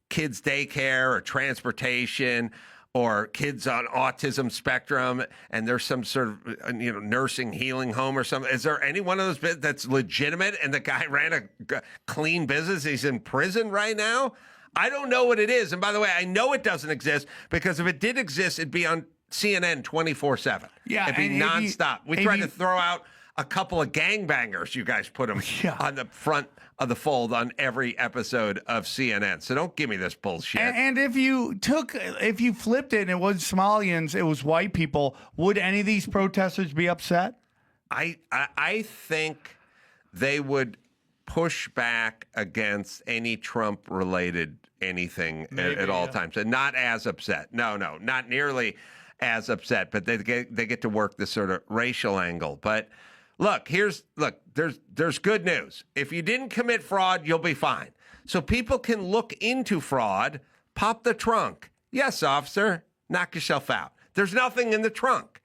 kids' daycare or transportation or kids on autism spectrum, and there's some sort of nursing healing home or something? Is there any one of those that's legitimate and the guy ran a clean business? He's in prison right now? I don't know what it is. And by the way, I know it doesn't exist, because if it did exist, it'd be on CNN 24/7. Yeah, it'd be and nonstop. We tried to throw out a couple of gangbangers. You guys put them on the front of the fold on every episode of CNN. So don't give me this bullshit. And if you flipped it and it wasn't Somalians, it was white people, would any of these protesters be upset? I think they would push back against any Trump-related anything at all times, and not as upset. No, not nearly as upset. But they get to work this sort of racial angle. But look, there's good news. If you didn't commit fraud, you'll be fine. So people can look into fraud, pop the trunk. Yes, officer, knock yourself out. There's nothing in the trunk.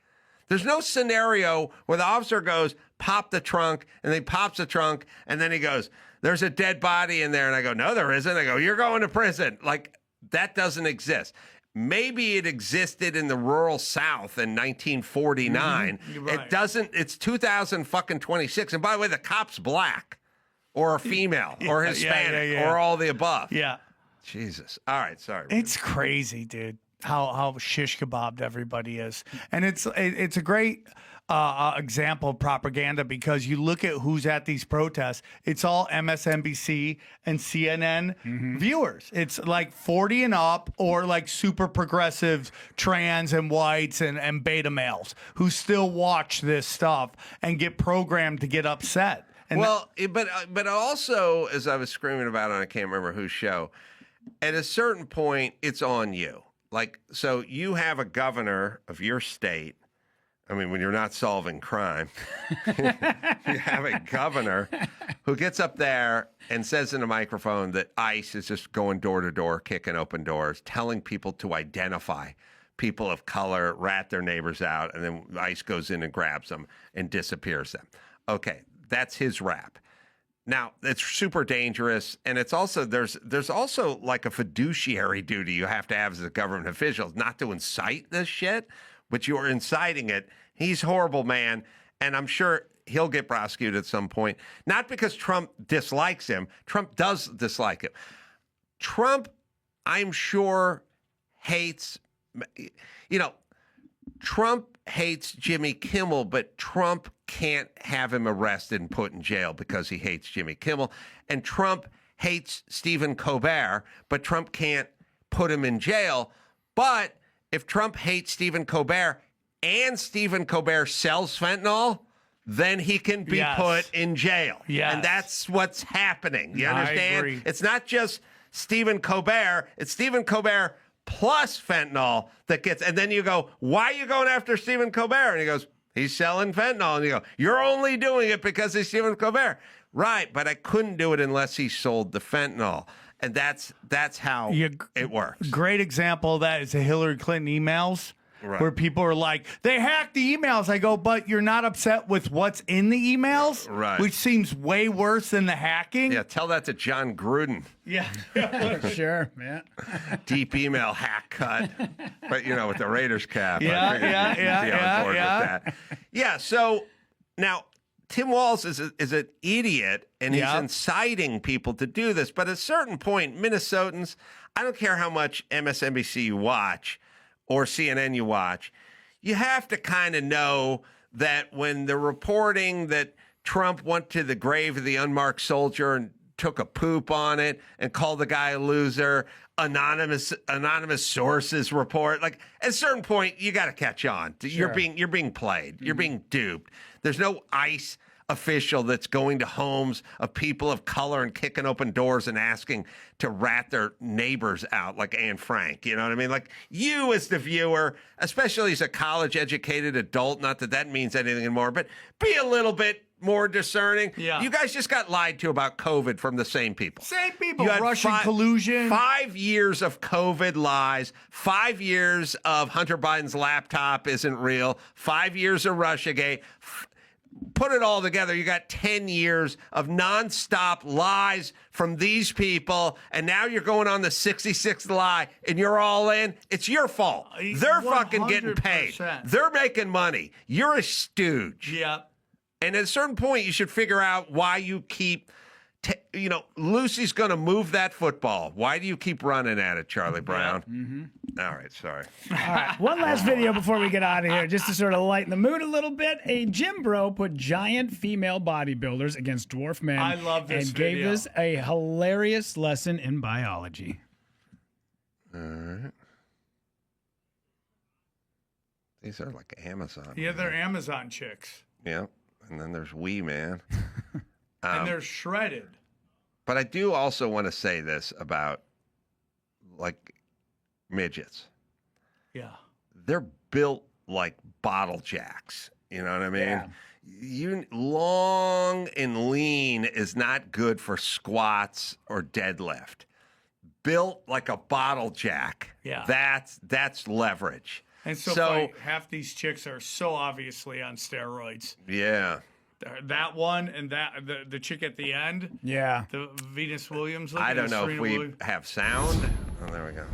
There's no scenario where the officer goes, pop the trunk, and then he pops the trunk, and then he goes, there's a dead body in there. And I go, no, there isn't. I go, you're going to prison. Like, that doesn't exist. Maybe it existed in the rural South in 1949. Right. It doesn't. It's 2026. And by the way, the cop's black or a female or Hispanic or all the above. Yeah. Jesus. All right. Sorry. It's crazy, dude, how shish kebabbed everybody is. And it's a great example of propaganda, because you look at who's at these protests, it's all MSNBC and CNN viewers. It's like 40 and up, or like super progressive trans and whites and beta males who still watch this stuff and get programmed to get upset. And but also, as I was screaming about on, I can't remember whose show, at a certain point, it's on you. Like, so you have a governor of your state. I mean, when you're not solving crime, you have a governor who gets up there and says in a microphone that ICE is just going door to door, kicking open doors, telling people to identify people of color, rat their neighbors out, and then ICE goes in and grabs them and disappears them. Okay, that's his rap. Now, it's super dangerous, and it's also there's also like a fiduciary duty you have to have as a government official, not to incite this shit, but you are inciting it. He's a horrible man, and I'm sure he'll get prosecuted at some point. Not because Trump dislikes him. Trump does dislike him. Trump, I'm sure, hates, Trump hates Jimmy Kimmel, but Trump can't have him arrested and put in jail because he hates Jimmy Kimmel. And Trump hates Stephen Colbert, but Trump can't put him in jail. But if Trump hates Stephen Colbert and Stephen Colbert sells fentanyl, then he can be put in jail. Yes. And that's what's happening. You understand? I agree. It's not just Stephen Colbert. It's Stephen Colbert plus fentanyl that gets, and then you go, why are you going after Stephen Colbert? And he goes, he's selling fentanyl. And you go, you're only doing it because he's Stephen Colbert. Right, but I couldn't do it unless he sold the fentanyl. And that's how it works. Great example of that is the Hillary Clinton emails. Right. Where people are like, they hacked the emails. I go, but you're not upset with what's in the emails? Right. Which seems way worse than the hacking. Yeah, tell that to John Gruden. Yeah. Sure, yeah. Deep email hack cut. But, with the Raiders cap. Yeah. Yeah, so now Tim Walz is an idiot, and he's inciting people to do this. But at a certain point, Minnesotans, I don't care how much MSNBC you watch, or CNN you watch, you have to kind of know that when they're reporting that Trump went to the grave of the unmarked soldier and took a poop on it and called the guy a loser, anonymous sources report, like at a certain point you got to catch on. Sure. You're being played. You're being duped. There's no ICE official that's going to homes of people of color and kicking open doors and asking to rat their neighbors out like Anne Frank. You know what I mean? Like, you as the viewer, especially as a college-educated adult, not that that means anything anymore, but be a little bit more discerning. Yeah. You guys just got lied to about COVID from the same people. Same people. You had Russian collusion. 5 years of COVID lies, 5 years of Hunter Biden's laptop isn't real, 5 years of Russiagate. Put it all together, you got 10 years of nonstop lies from these people, and now you're going on the 66th lie, and you're all in. It's your fault. They're fucking getting paid. 100%. They're making money. You're a stooge. Yep. And at a certain point, you should figure out why you keep, Lucy's going to move that football. Why do you keep running at it, Charlie Brown? Mm-hmm. All right, sorry. All right, one last video before we get out of here, just to sort of lighten the mood a little bit. A gym bro put giant female bodybuilders against dwarf men. I love this and gave video. us a hilarious lesson in biology. All right. These are like Amazon. Yeah, they're Amazon chicks. Yeah, and then there's Wee Man. And they're shredded. But I do also want to say this about, like, midgets. Yeah. They're built like bottle jacks. You know what I mean? Yeah. Long and lean is not good for squats or deadlift. Built like a bottle jack. Yeah. That's leverage. And so funny, half these chicks are so obviously on steroids. Yeah. That one and the chick at the end. Yeah. The Venus Williams. I don't know if Serena we Williams. have sound. Oh, there we go.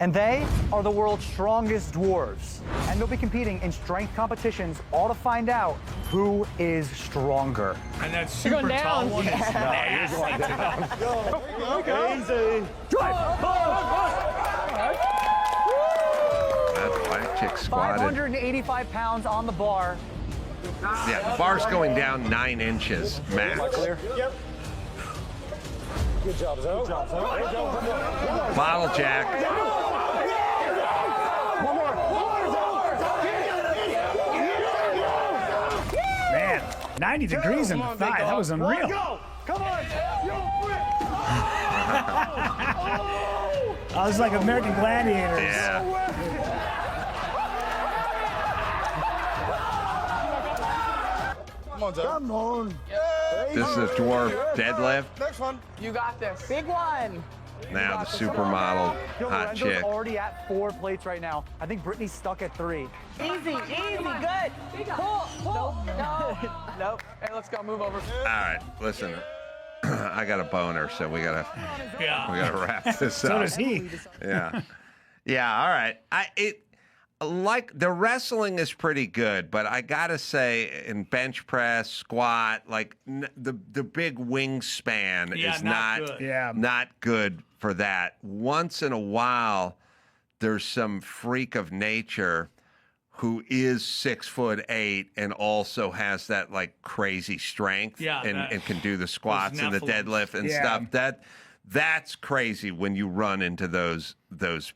And they are the world's strongest dwarves. And they'll be competing in strength competitions, all to find out who is stronger. And that super tall one is nasty. You're going down. Easy. Drive. That black chick squatted. 585 pounds on the bar. Yeah, the bar's going down 9 inches max. Yep. Good job, Zoe. Good job, Zoe. Bottle jack. One more. Man, 90 degrees in the thigh. That was unreal. Come on. I was like American Gladiators. Yeah. Come on, Zoe. Come on. This is a dwarf deadlift. Next one. You got this. Big one. Now the supermodel hot Lorenzo's chick. already at 4 plates right now. I think Brittany's stuck at 3. Easy, good. Pull. No. Nope. Hey, let's go. Move over. All right, listen. I got a boner, so we gotta wrap this up. So does he. Yeah. Yeah, all right. Like the wrestling is pretty good, but I gotta say, in bench press, squat, like the big wingspan is not good for that. Once in a while, there's some freak of nature who is 6'8" and also has that like crazy strength and can do the squats and the deadlift and stuff. That's crazy when you run into those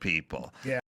people. Yeah.